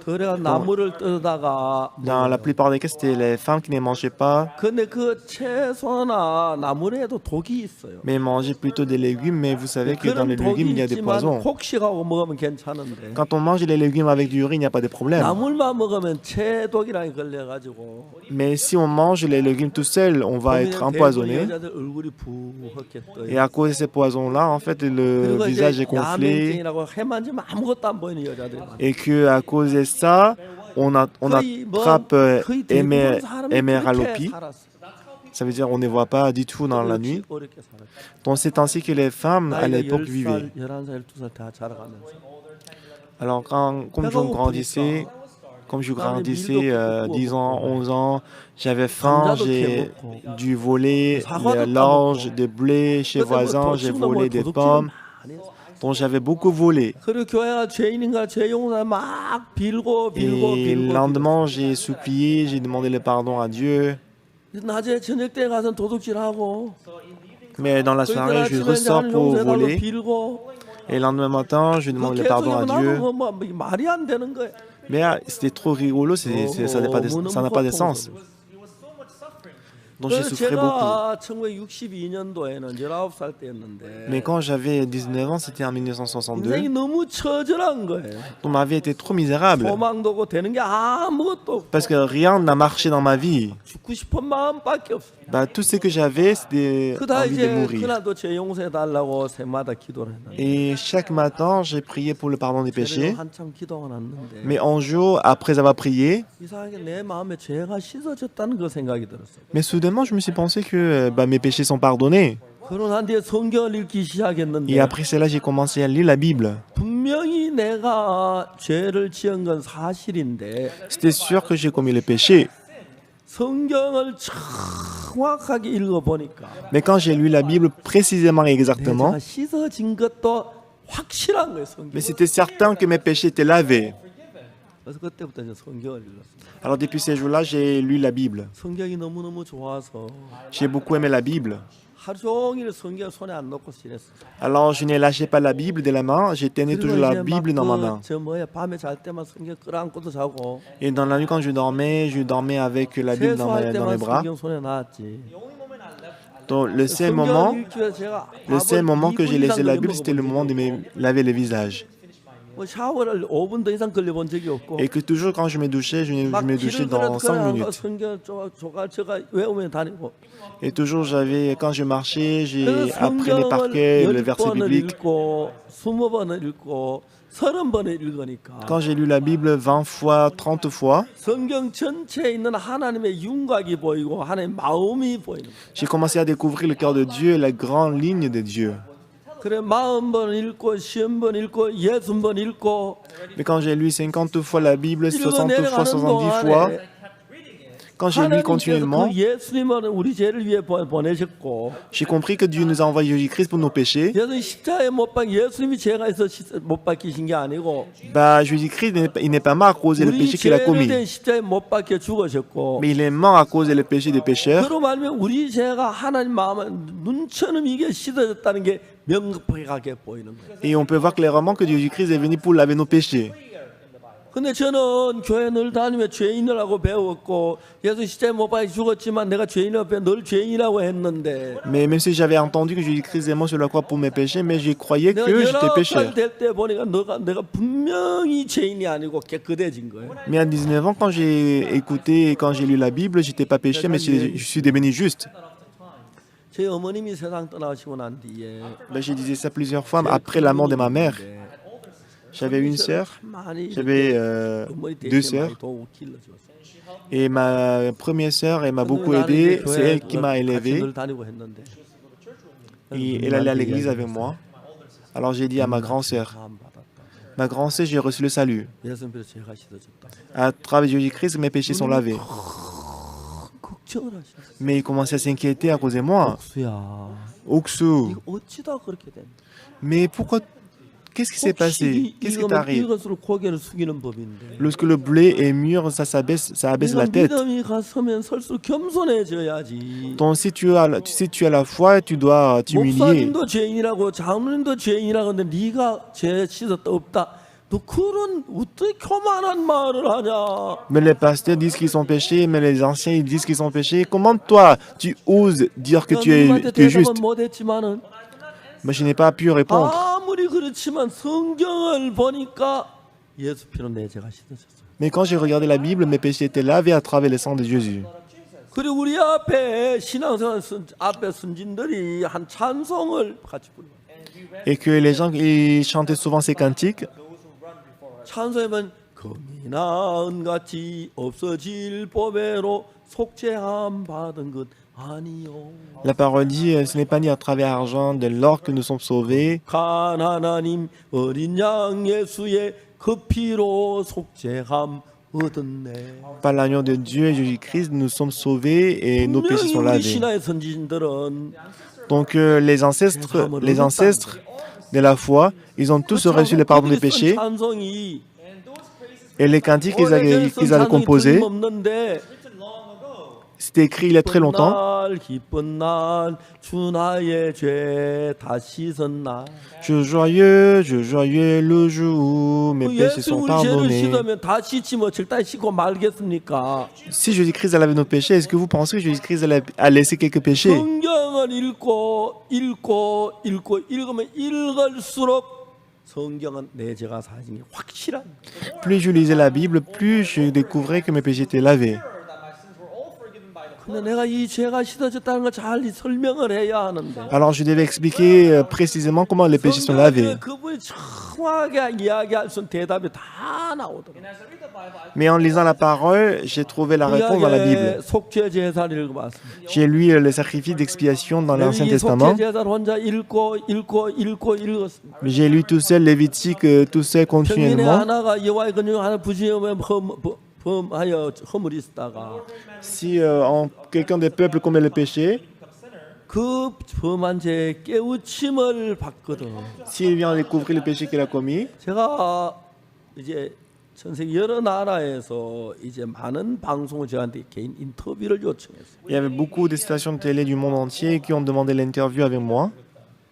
그래가 나무를 뜯다가 Dans la plupart des cas, c'était les femmes qui ne mangeaient pas, 근데 그 채소나 나물에도 독이 있어요. mais mangeaient plutôt des légumes. Mais vous savez que dans 그런 les légumes, il y 독이 a des 있지만 poisons. 곡식하고 먹으면 괜찮은데 Quand on mange les légumes avec du riz, il n'y a pas de problème. 나물만 먹으면 채독이랑 걸려가지고 Mais si on mange les légumes tout seul, on va être 대부분 empoisonné. 여자들 얼굴이 부었게 떠요. Et à cause de ces poisons-là, en fait, le 그리고 visage 이제 est gonflé. 야맹증이라고 해 만지면 아무것도 안 보이는 여자들이 많아요. Et que à cause de ça, on attrape 거의 대부분 사람이 héméralopie. 그렇게 살았어. Ça veut dire on ne voit pas du tout dans la nuit. 어렵게 살았죠. Donc c'est ainsi que les femmes à 나이가 l'époque vivaient. 10살, 11살, 12살 다 자라가면서 Alors comme je grandissais, 10 ans, 11 ans, j'avais faim, j'ai dû voler l'orge, des blés chez voisins, j'ai volé des pommes. Donc j'avais beaucoup volé. 그리고 교회가 죄인인가 죄 용서 막 빌고 Et le lendemain, j'ai supplié, j'ai demandé le pardon à Dieu. 낮에 저녁 때 가서 도둑질하고 Mais dans la soirée, je ressors pour voler. 빌고 Et le lendemain matin, je demande le pardon à Dieu. 뭐 말이 안 되는 거예요. Mais c'était trop rigolo, ça n'a pas de sens. Donc j'ai souffert beaucoup. 제가 1962년도에는 19살 때였는데 Mais quand j'avais 19 ans, c'était en 인생이 1962. 너무 처절한 거예요. Donc ma vie était trop misérable. 소망도 없고 되는 게 아무것도 없고 Parce que rien n'a marché dans ma vie. 죽고 싶은 마음밖에 없어요. Bah, tout ce que j'avais, c'était 그다 envie de 이제 mourir. 그날도 죄 용서해 달라고 새마다 기도를 했는데 Et chaque matin, j'ai prié pour le pardon des péchés. 한참 기도가 났는데 Mais un jour, après avoir prié, 이상하게 내 마음에 죄가 씻어졌다는 그 생각이 들었어요. mais soudainement, je me suis pensé que bah, mes péchés sont pardonnés. 그러고 난 뒤에 성경을 읽기 Et 시작했는데 après cela, j'ai commencé à lire la Bible. 분명히 내가 죄를 지은 건 사실인데 C'était sûr que j'ai commis le péché. 성경을 정확하게 읽어보니까 Mais quand j'ai lu la Bible précisément et exactement, 내가 씻어진 것도 확실한 거예요. 성경. mais c'était certain que mes péchés étaient lavés. 그래서 그때부터 이제 성경을 읽었어요. Alors depuis ces jours-là, j'ai lu la Bible. 성경이 너무너무 좋아서 J'ai beaucoup aimé la Bible. 하루 종일 성경 손에 안 놓고 지냈어요. Alors je n'ai lâché pas la Bible de la main, j'ai tenu toujours la Bible dans ma main. 저 뭐야 밤에 잘 때만 성경 끌어안고도 자고 Et dans la nuit quand je dormais avec la Bible dans 세수할 dans mes 때만 bras. 성경 손에 놨지. Donc le seul moment que j'ai laissé la Bible, c'était le moment de me laver le visage. 뭐 샤워를 5분 더 이상 걸려본 적이 없고 Et que toujours quand je me douchais, je me douchais dans 5 minutes. 성경 조갈조갈 외우면 다니고 Et toujours quand je marchais, j'ai appris par cœur le verset biblique. 읽고 20번을 읽고 30번을 읽으니까 Quand j'ai lu la Bible 20 fois, 30 fois, 성경 전체에 있는 하나님의 윤곽이 보이고 하나님의 마음이 보이는 거예요. j'ai commencé à découvrir le cœur de Dieu, la grande ligne de Dieu. 그래 40번 읽고 50번 읽고 60번 읽고 Mais quand j'ai lu 50 fois la Bible, 60 fois, 읽어내려가는 70 fois, 동안에 Quand j'ai lu 하나님께서 continuellement, 그 예수님을 우리 죄를 위해 보내셨고 j'ai compris que Dieu nous a envoyé Jésus-Christ pour nos péchés. 예수님 십자가에 예수님이 죄가 있어 못 박히신 게 아니고 Bah, Jésus-Christ, il n'est pas mort à cause des 우리 péchés qu'il a commis, 죄를 십자가에 못 박혀 죽으셨고 mais il est mort à cause des péchés des pécheurs. 그로 말하면 우리 죄가 하나님 마음에 눈처럼 이게 씻어졌다는 게 명백하게 보이는 거예요. Et on peut voir clairement que Jésus-Christ est venu pour laver nos péchés. 근데 저는 교회 늘 다니며 죄인이라고 배웠고 예수 십자가에 못 박혀 죽었지만 내가 죄인 앞에 늘 죄인이라고 했는데 Mais même si j'avais entendu que Jésus-Christ est mort sur la croix pour mes péchés, mais je croyais 내가 que j'étais 19살 pécheur. 될 때 보니까 내가 분명히 죄인이 아니고 깨끗해진 거예요. Mais à 19 ans, quand j'ai écouté et quand j'ai lu la Bible, j'étais pas péché, mais je suis devenu juste. 제 어머님이 세상 떠나시고 난 뒤에 Ben, j'ai dit ça plusieurs fois après la mort de ma mère. J'avais une sœur, j'avais deux sœurs, et ma première sœur, elle m'a beaucoup aidé, c'est elle qui m'a élevé, et elle allait à l'église avec moi. Alors j'ai dit à ma grande sœur, j'ai reçu le salut. À travers Jésus-Christ, mes péchés sont lavés. Mais il commençait à s'inquiéter à cause de moi. Oksu, mais pourquoi? Qu'est-ce qui s'est passé? Qu'est-ce qui t'arrive? Lorsque le blé est mûr, ça abaisse la tête. Donc si tu as la foi, tu dois t'humilier. 목사님도 죄인이라고 장로님도 죄인이라고 하는데 네가 죄 씻었다 없다. 너 그런 어떻게 교만한 말을 하냐? Mais les pasteurs disent qu'ils sont péchés, mais les anciens ils disent qu'ils sont péchés. Comment toi, tu oses dire que tu es juste? 못했지만은 Mais je n'ai pas pu répondre. 아무리 그렇지만 성경을 보니까 예수 피로 내 죄가 씻어졌어. Mais quand j'ai regardé la Bible, mes péchés étaient lavés à travers le sang de Jésus. 그리고 우리 앞에 신앙생활 앞에 선진들이 한 찬송을 같이 불러. Et que les gens ils chantaient souvent ces cantiques. 찬송하면 금이 나은 같이 없어질 보배로 속죄함 받은 것 아니요. La parole dit, ce n'est pas ni à travers argent de l'or que nous sommes sauvés, 하나님 어린 양 예수의 그 피로 속죄함 얻었네. par l'agneau de Dieu et Jésus-Christ, nous sommes sauvés et nos péchés sont 우리 lavés. 신화의 선지신들은 Donc les ancêtres de la foi, ils ont tous reçu le pardon des péchés. 찬송이 Et les cantiques qu'ils avaient composés, 없는데 c'était écrit il y a très longtemps. 날 기쁜 날 주 나의 죄다 씻은 날. Je joyeux le jour où mes péchés sont 예수 우리 죄를 pardonnés. 씻으면 다 씻지 뭐 절대 씻고 말겠습니까? Si Jésus-Christ a lavé nos péchés, est-ce que vous pensez que Jésus-Christ a laissé quelques péchés? 성경을 읽으면 읽을수록 성경은 내 죄가 사진이 확실한. Plus je lisais la Bible, plus je découvrais que mes péchés étaient lavés. 근데 내가 이 죄가 씻어졌다는 걸 잘 설명을 해야 하는데. Alors je devais expliquer précisément comment les péchés sont lavés. 그분이 정확하게 이야기할 수 있는 대답이 다 나오더라고요. Mais en lisant la parole, j'ai trouvé la réponse dans la Bible. 속죄 제사를 읽어봤습니다. J'ai lu le sacrifice d'expiation dans l'Ancien 이 Testament. 속죄 제사를 혼자 읽었습니다. J'ai lu tout seul Lévitique, tout seul 평민의 continuellement. 하나가 여호와의 근육 하나 부지하면 범하여 허물이 있다가 Si quelqu'un des peuples commet le péché, 그 범한 죄의 깨우침을 받거든. s'il vient découvrir le péché qu'il a commis, 제가 이제 전 세계 여러 나라에서 이제 많은 방송을 저한테 개인 인터뷰를 요청했어요. il y avait beaucoup de stations de télé du monde entier qui ont demandé l'interview avec moi.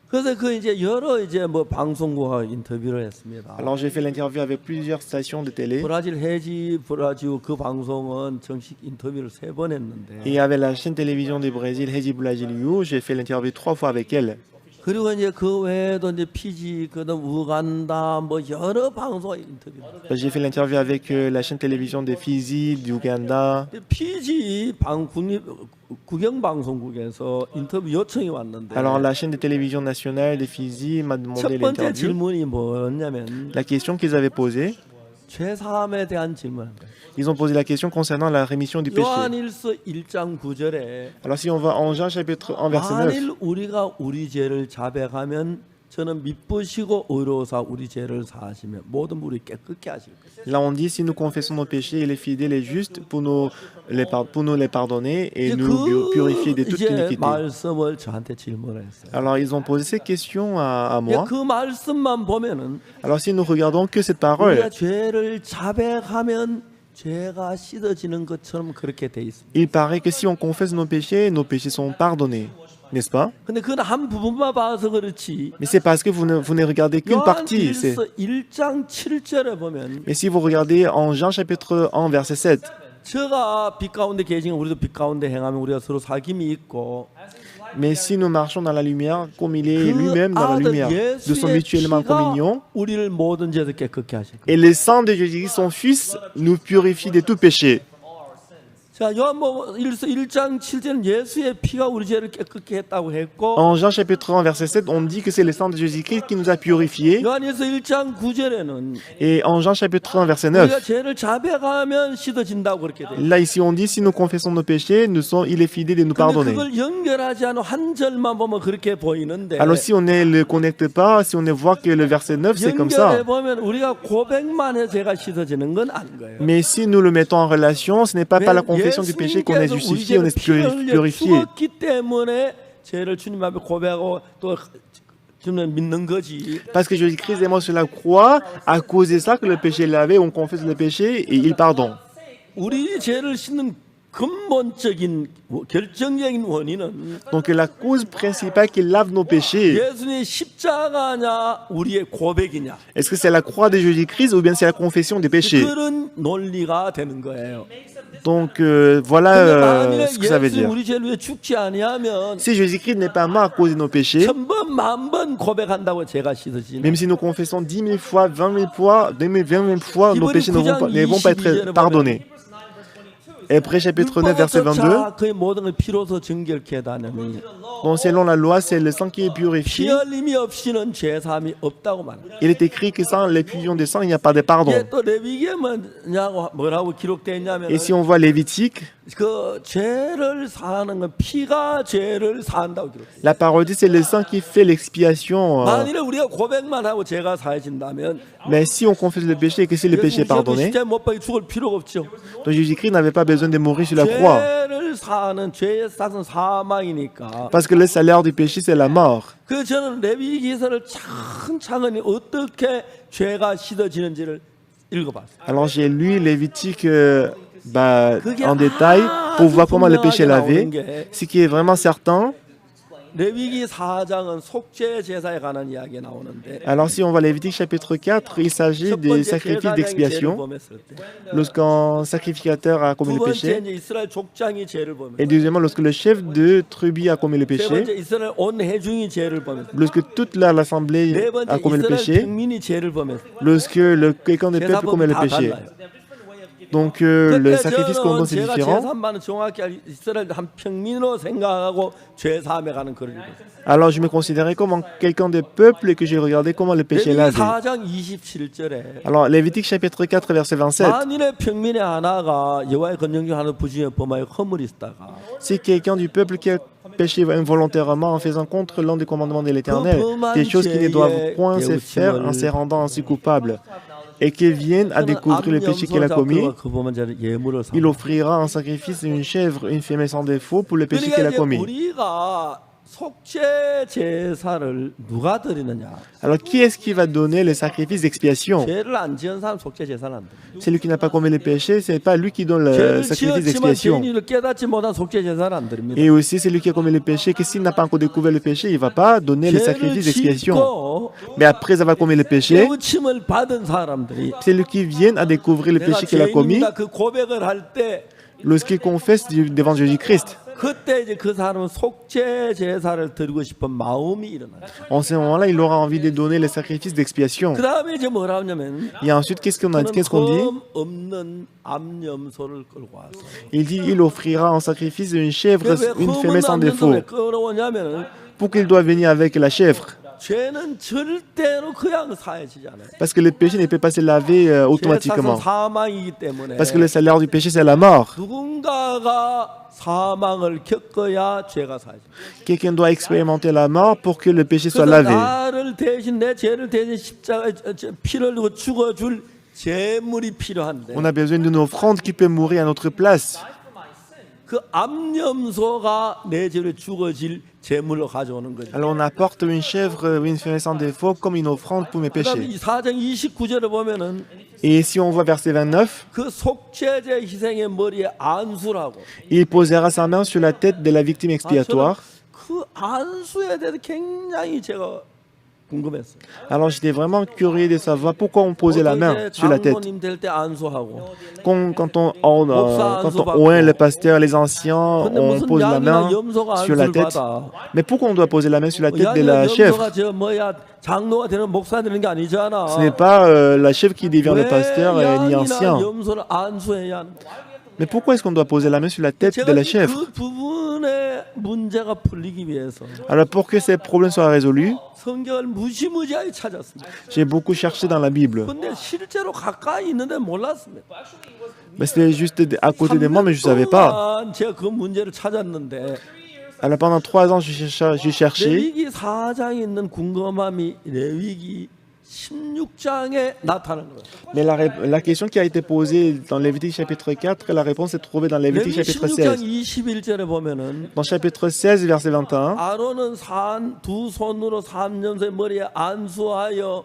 그래서 그 이제 여러 이제 뭐 방송국과 인터뷰를 했습니다. Alors j'ai fait l'interview avec plusieurs stations de télé. 브라질 해지 브라질 그 방송은 정식 인터뷰를 3번 했는데. Et avec la chaîne télévision du Brésil, Regi Brasileiro, j'ai fait l'interview 3 fois avec elle. 그리고 이제 그 외에도 이제 피지 그다음 우간다 뭐 여러 방송 인터뷰. J'ai fait l'interview avec la chaîne télévision des Fidji, du Ouganda. 피지 국영 방송국에서 인터뷰 요청이 왔는데. Alors la chaîne de télévision nationale des Fidji m'a demandé 첫 번째 l'interview. 질문이 뭐였냐면 La question qu'ils avaient posée, 죄사함에 대한 질문. ils ont posé la question concernant la rémission du péché. 요한일서 1장 9절에 Alors si on va en Jean chapitre 1 verset 9, 만일 우리가 우리 죄를 자백하면 저는 미쁘시고 의로우사 우리 죄를 사하시며 모든 물이 깨끗게 하실 것이다. Là, on dit, si nous confessons nos péchés, il est fidèle et juste pour nous les pardonner et nous purifier de toute 이제 iniquité. 말씀을 저한테 질문을 했어요. Alors, ils ont posé cette question à moi. 그 말씀만 보면은 Alors, si nous regardons que cette parole, 우리가 죄를 자백하면 죄가 씻어지는 것처럼 그렇게 돼 있습니다. il paraît que si on confesse nos péchés sont pardonnés, n'est-ce pas? 근데 그건 한 부분만 봐서 그렇지. Mais c'est parce que vous ne regardez qu'une partie. 요한일서 1장 7절에 보면 Mais si vous regardez en Jean chapitre 1, verset 7, 저가 빛 가운데 계시면 우리도 빛 가운데 행하면 우리가 서로 사귐이 있고 mais si nous marchons dans la lumière, comme il est lui-même dans la lumière, nous sommes mutuellement en communion, 우리를 모든 죄에서 깨끗게 하실 거예요. et le sang de Jésus-Christ, son Fils, nous purifie de tout péché. 자, 요한일서 1장 7절은 예수의 피가 우리 죄를 깨끗게 했다고 했고 En Jean chapitre 1, verset 7, on dit que c'est le sang de Jésus-Christ qui nous a purifiés. 요한일서 1장 9절에는 Et en Jean chapitre 1, verset 우리가 9, 죄를 자백하면 씻어진다고 그렇게 돼. là ici on dit, si nous confessons nos péchés, il est fidèle de nous 근데 pardonner. 그걸 연결하지 않은 한 절만 보면 그렇게 보이는데 Alors si on ne le connecte pas, si on ne voit que le verset 9, c'est comme ça. 연결해 보면 우리가 고백만 해서 죄가 씻어지는 건 아닌 거예요. Mais si nous le mettons en relation, ce n'est pas par la confession du péché qu'on est justifié, on est purifié. 죽었기 때문에 죄를 주님 앞에 고백하고 또 주님 믿는 거지. Parce que Jésus-Christ est mort sur la croix, à cause de ça que le péché est lavé, on confesse le péché et il pardonne. 우리 죄를 씻는 근본적인 결정적인 원인은 Donc la cause principale qui lave nos péchés, 예수님의 십자가냐 우리의 고백이냐 est-ce que c'est la croix de Jésus-Christ ou bien c'est la confession des péchés? 그런 논리가 되는 거예요. Donc voilà 만일에 ce que ça veut 예수님 dire. 우리 죄를 위해 죽지 아니하면 Si Jésus-Christ n'est pas mort à cause de nos péchés, 1000번 10,000번 고백한다고 죄가 씻어지는 même si nous confessons 10 000 fois, 20 000 fois, 20 000 fois, nos péchés ne vont pas être pardonnés. Hébreux chapitre 9, verset 22. 그의 모든 걸 피로서 정결케 하다니 Donc selon la loi, c'est le sang qui est 피 purifié. 흘림이 없이는 죄 사함이 없다고 말합니다. Il est écrit que sans l'effusion de sang, il n'y a pas de pardon. 이게 또 레위기에 뭐라고 기록되어 있냐면 Et si on voit Lévitique, 그 죄를 사하는 건 피가 죄를 사한다고 기록돼요. la parole dit c'est le sang qui fait l'expiation. 만일에 우리가 고백만 하고 죄가 사해진다면 Mais si on confesse le péché et que si le péché est pardonné, 십자가에 못 박혀 죽을 필요가 없죠. donc Jésus-Christ n'avait pas besoin de mourir sur la croix. 죄를 사하는 죄의 싹은 사망이니까. Parce que le salaire du péché, c'est la mort. 그 저는 레위기서를 차근차근히 어떻게 죄가 씻어지는지를 읽어봤어요. Alors j'ai lu Lévitique en détail pour voir comment le péché est lavé. Ce qui est vraiment certain, 레위기 4장은 속죄 제사에 관한 이야기가 나오는데 alors si on voit Lévitique chapitre 4, il s'agit 첫 des 번째 sacrifices 제사장이 죄를 d'expiation. 범했을 때, Lorsqu'un sacrificateur a commis 두 le 번째 péché. 이제 이스라엘 족장이 죄를 범했을 Et deuxièmement, lorsque le chef de tribu a commis le 때, 세 번째 péché. 이스라엘 온 회중이 죄를 범했을 때, Lorsque toute l'assemblée 네 a 번째 commis le 이스라엘 péché. 평민이 죄를 범했을 때, Lorsque quelqu'un du peuple commet le 제사법이 다 péché. 달라요. Donc le 그때 sacrifice qu'on 저는 donne, c'est 제가 différent. 제3만은 정확히 이스라엘 한 평민으로 생각하고 죄 사함에 가는 거를 읽었어요. Alors je me considérais comme quelqu'un de peuple et que j'ai regardé comment le péché est 레위기 lavé. 4장 27절에 Alors Lévitique chapitre 4 verset 27. 만일의 평민의 하나가 여호와의 권능 중 하나를 부지에 범하여 허물이 있다가 Si quelqu'un du peuple qui a péché involontairement en faisant contre l'un des commandements de l'Éternel, des choses qui ne doivent point se faire en se rendant ainsi coupable, et qu'il vienne à découvrir le péché qu'il a commis, il offrira en sacrifice une chèvre, une femelle sans défaut pour le péché qu'il a 그러니까 이제 commis. 우리가 속죄 제사를 누가 드리느냐? Alors qui est-ce qui va donner le sacrifice d'expiation? 죄를 안 지은 사람 속죄 제사를 안 드려. Celui qui n'a pas commis le péché, ce n'est pas lui qui donne le 죄를 sacrifice 지었지만 d'expiation. 죄인을 깨닫지 못한 속죄 제사를 안 드립니다. Et aussi celui qui a commis le péché, que s'il n'a pas encore découvert le péché, il ne va pas donner le 죄를 sacrifice d'expiation. 짓고 Mais après avoir commis le péché, 깨우침을 받은 사람들이 celui qui vient à découvrir le 내가 péché qu'il a commis, 죄인이다 그 고백을 할 때 lorsqu'il confesse devant Jésus-Christ. 그때 이제 그 사람은 속죄 제사를 드리고 싶은 마음이 일어나요. En ce moment-là, il aura envie de donner le sacrifice d'expiation. 그 다음에 이제 뭐라 하냐면 Et ensuite, qu'est-ce qu'on dit? 흠 없는 암염소를 끌고 와서 Il dit, il offrira en sacrifice une chèvre, 왜 une 흠은 femelle sans 암염소 défaut. 왜 끌어오냐면 Pour qu'il doit venir avec la chèvre. 죄는 절대로 그냥 사해지지 않아요. Parce que le péché ne peut pas se laver 죄의 삭은 automatiquement. 사망이기 때문에 Parce que le salaire du péché, c'est la mort. 누군가가 사망을 겪어야 죄가 사해져. Quelqu'un doit expérimenter la mort pour que le péché soit 그래서 lavé. 나를 대신 내 죄를 대신 십자가에 피를 흘리고 죽어줄 제물이 필요한데 On a besoin d'une offrande qui peut mourir à notre place. 그 암염소가 내 죄를 죽어질 제물로 가져오는 거죠. Alors on apporte une chèvre ou une femelle sans défaut comme une offrande pour mes 그다음 péchés. 이 4장 29절에 보면은 Et si on voit verset 29, 그 속죄제 희생의 머리에 안수라고. il posera sa main sur la tête de la victime 저는 expiatoire. 그 안수에 대해서 굉장히 제가 궁금했어요. Alors j'étais vraiment curieux de savoir pourquoi on posait la main sur la tête. 장로님 될 때 안수하고. Quand on oint le pasteur, les anciens, 근데 on 무슨 pose la 양이나 main 염소가 sur la 안수를 tête. 받아? Mais pourquoi on doit poser la main sur la tête de 양이나 la chèvre? 염소가 저 뭐야 장로가 되는 목사 되는 게 아니잖아. Ce n'est pas la chèvre qui devient le 왜 pasteur ni 양이나 ancien. 염소를 안수해야 하는 거야? Mais pourquoi est-ce qu'on doit poser la main sur la tête de 제가 la chèvre? 그 부분의 문제가 풀리기 위해서 Alors pour que ces problèmes soient résolus, 성경을 무지무지하게 찾았습니다. j'ai beaucoup cherché dans la Bible. 근데 실제로 가까이 있는데 몰랐습니다. Mais c'était juste à côté de moi, mais je ne savais pas. 동안 제가 그 문제를 찾았는데 Alors pendant 3 ans, j'ai cherché. 레위기 4장에 있는 궁금함이 레위기 16장에 나타나는 거예요. Mais la question qui a été posée dans Lévitique chapitre 4, la réponse est trouvée dans Lévitique 레위기 chapitre 16장 16. 21절에 보면은 Dans chapitre 16, verset 21, 아론은 두 손으로 삼년의 머리에 안수하여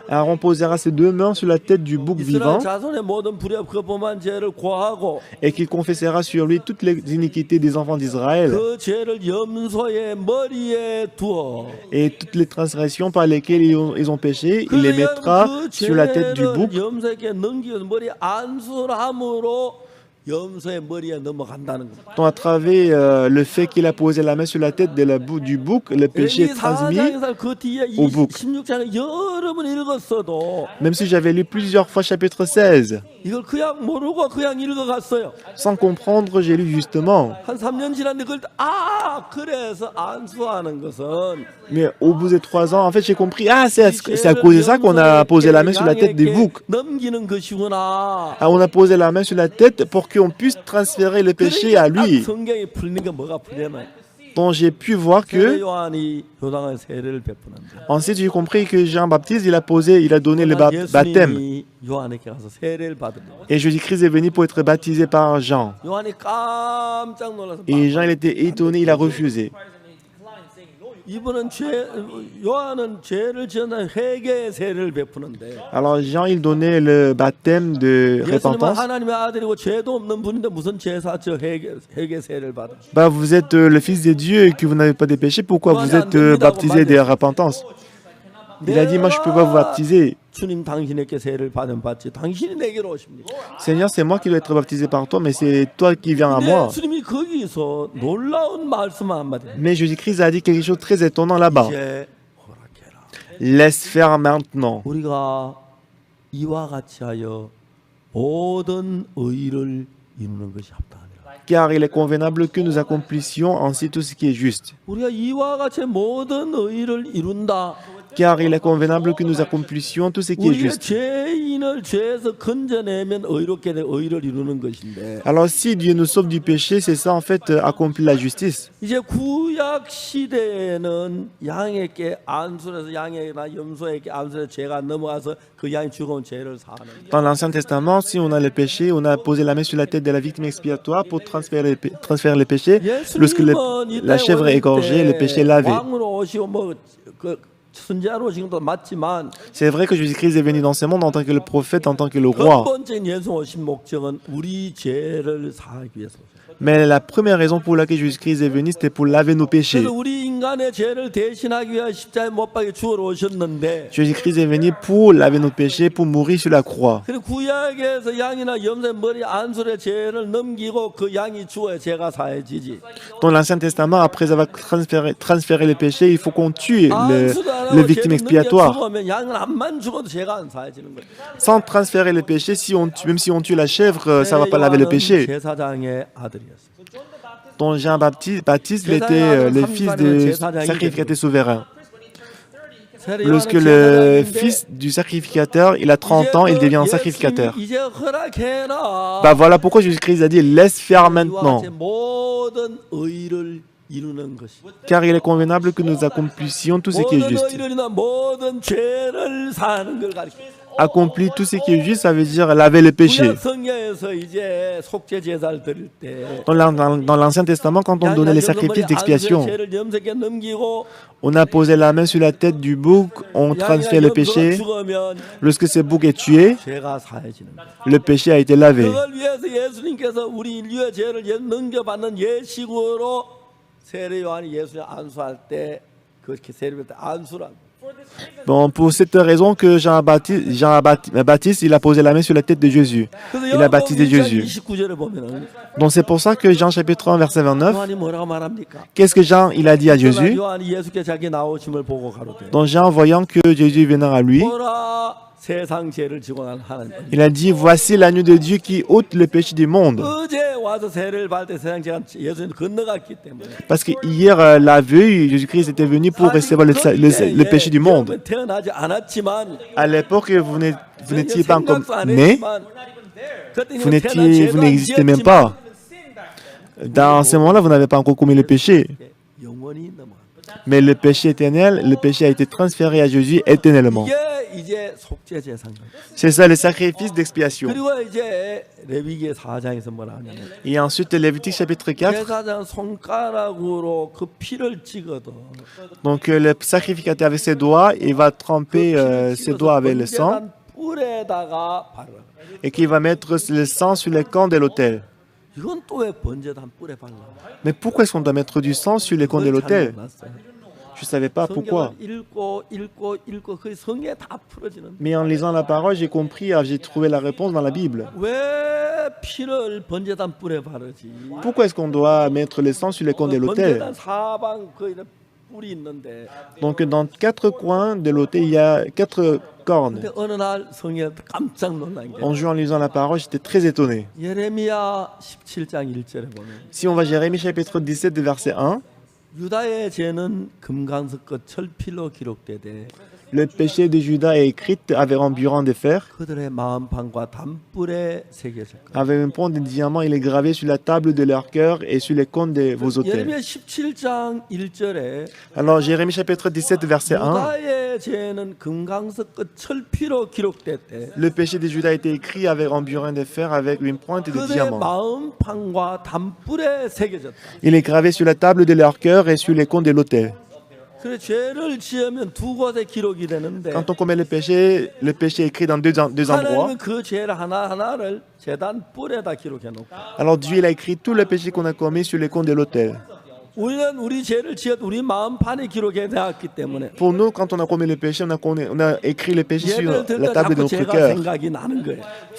Aaron posera ses 2 mains sur la tête du bouc 이스라엘 vivant 자손의 모든 불의와 거범한 죄를 고하고 et qu'il confessera sur lui toutes les iniquités des enfants d'Israël 그 죄를 염소의 머리에 두어 et toutes les transgressions par lesquelles ils ont péché, il les mettra 그 sur la tête du 죄를 bouc. 염소에게 넘기면서 머리에 안수함으로 염소의 머리에 넘어간다는 겁니다. Donc à travers le fait qu'il a posé la main sur la tête du bouc, le péché est transmis. 그 뒤에 au bouc. 16장에 여러 번 읽었어도 Même si j'avais lu plusieurs fois chapitre 16, 이걸 그냥 모르고 그냥 읽어갔어요. sans comprendre, j'ai lu justement. 한 3년 지났는데 그걸 그래서 안수하는 것은 Mais au bout de 3 ans, en fait, j'ai compris, c'est à cause de ça qu'on a posé la main sur la tête des boucs. 넘기는 것이구나. On a posé la main sur la tête pour qu'on puisse transférer le péché à lui. 성경이 풀리는 게 뭐가 풀리나? Donc j'ai pu voir que, 요한이 요단강에 세례를 베푸는데 ensuite j'ai compris que Jean-Baptiste, il a donné le baptême. 예수님이 요한에게 가서 세례를 받으려. Et Jésus-Christ est venu pour être baptisé par Jean. 요한이 깜짝 놀라서 Et Jean, il était étonné, il a refusé. 이분은 요한은 죄를 지은 회개의 세례를 베푸는데 Alors Jean, il donnait le baptême de 예수님은 repentance. 하나님의 아들이고 죄도 없는 분인데 무슨 제사처 회개 세례를 받아? Bah, vous êtes le Fils de Dieu et que vous n'avez pas de péché, pourquoi vous êtes baptisé de repentance? Il a dit, moi je ne peux pas vous baptiser. 주님 당신에게 세례를 받지 당신이 내게로 오십니다. Seigneur, c'est moi qui dois être baptisé par toi, mais c'est toi qui viens à moi. 예수님이 거기서 놀라운 말씀 한마디. Mais Jésus-Christ a dit quelque chose de très étonnant là-bas. 이제 허락해라. Laisse faire maintenant. 우리가 이와 같이 하여 모든 의를 이루는 것이 합당하니라. Car il est convenable que nous accomplissions ainsi tout ce qui est juste. 우리가 이와 같이 모든 의를 이룬다. Car il est convenable que nous accomplissions tout ce qui est 우리가 juste. 죄인을 죄에서 건져내면 의롭게 된 의를 이루는 것인데 Alors si Dieu nous sauve du péché, c'est ça en fait accomplir la justice. 이제 구약 시대에는 양에게 안수해서 양에나 염소에게 안수해서 죄가 넘어가서 그 양이 죽어온 죄를 사는 거예요. Dans l'Ancien Testament, si on a le péché, on a posé la main sur la tête de la victime expiatoire pour transférer le péché. Lorsque la chèvre est égorgée, le péché est lavé. 왕으로 오시고 뭐그 선지자로 오신 것도 맞지만 C'est vrai que Jésus-Christ est venu dans ce monde en tant que le prophète, en tant que le roi. 근본적인 예수 오신 목적은 우리 죄를 사하기 위해서. Mais la première raison pour laquelle Jésus-Christ est venu, c'était pour laver nos péchés. 그래서 우리 인간의 죄를 대신하기 위해 십자가에 못 박혀 죽어 오셨는데 Jésus-Christ est venu pour laver nos péchés, pour mourir sur la croix. 그리고 구약에서 양이나 염소의 머리 안술의 죄를 넘기고 그 양이 죽어야 죄가 사해지지. Dans l'Ancien Testament, après avoir transféré les péchés, il faut qu'on tue le victime expiatoire. 죽으면 양은 암만 죽어도 죄가 안 사해지는 거예요. Sans transférer les péchés, même si on tue la chèvre, ça ne va pas laver le péché. 제사장의 아들이었어요. Donc Jean-Baptiste, il était le fils de sacrificateur souverain. Lorsque le fils du sacrificateur, il a 30 ans, il devient un sacrificateur. Bah voilà pourquoi Jésus-Christ a dit laisse faire maintenant. Car il est convenable que nous accomplissions tout ce qui est juste. Accomplir tout ce qui est juste, ça veut dire laver le péché. Dans l'Ancien Testament, quand on donnait les sacrifices d'expiation, on a posé la main sur la tête du bouc, on transfère le péché. Lorsque ce bouc est tué, le péché a été lavé. Bon, pour cette raison que Jean-Baptiste, il a posé la main sur la tête de Jésus. Il a baptisé Jésus. Donc c'est pour ça que Jean chapitre 1 verset 29, qu'est-ce que Jean il a dit à Jésus? Donc Jean, voyant que Jésus venait à lui, il a dit, voici l'agneau de Dieu qui ôte le péché du monde. Parce que hier, la veille, Jésus-Christ était venu pour recevoir le péché du monde. À l'époque, vous n'étiez pas encore né, vous n'existez même pas. Dans ce moment-là, vous n'avez pas encore commis le péché. Mais le péché éternel, le péché a été transféré à Jésus éternellement. C'est ça le sacrifice d'expiation. Et ensuite, Lévitique chapitre 4. Donc le sacrificateur avec ses doigts, il va tremper ses doigts avec le sang et qu'il va mettre le sang sur le camp de l'autel. Mais pourquoi est-ce qu'on doit mettre du sang sur les camps de l'autel? Je ne savais pas pourquoi. Mais en lisant la parole, j'ai compris, j'ai trouvé la réponse dans la Bible. Pourquoi est-ce qu'on doit mettre le sang sur les camps de l'autel? Donc dans 4 coins de l'autel, il y a 4 cornes. En jouant en lisant la parole, j'étais très étonné. Si on va à Jérémie chapitre 17 verset 1, le péché de Juda est écrit avec un burin de fer, avec un pont de diamant, il est gravé sur la table de leur cœur et sur les cônes de vos autels. Alors Jérémie chapitre 17 verset 1, le péché de Juda a été écrit avec un burin de fer avec une pointe de diamant. Il est gravé sur la table de leur cœur et sur les cônes de l'autel. Quand on commet le péché est écrit dans deux endroits. Alors Dieu il a écrit tout le péché qu'on a commis sur les cônes de l'autel. Pour nous, quand on a commis le péché, on a écrit le péché sur la table de notre cœur.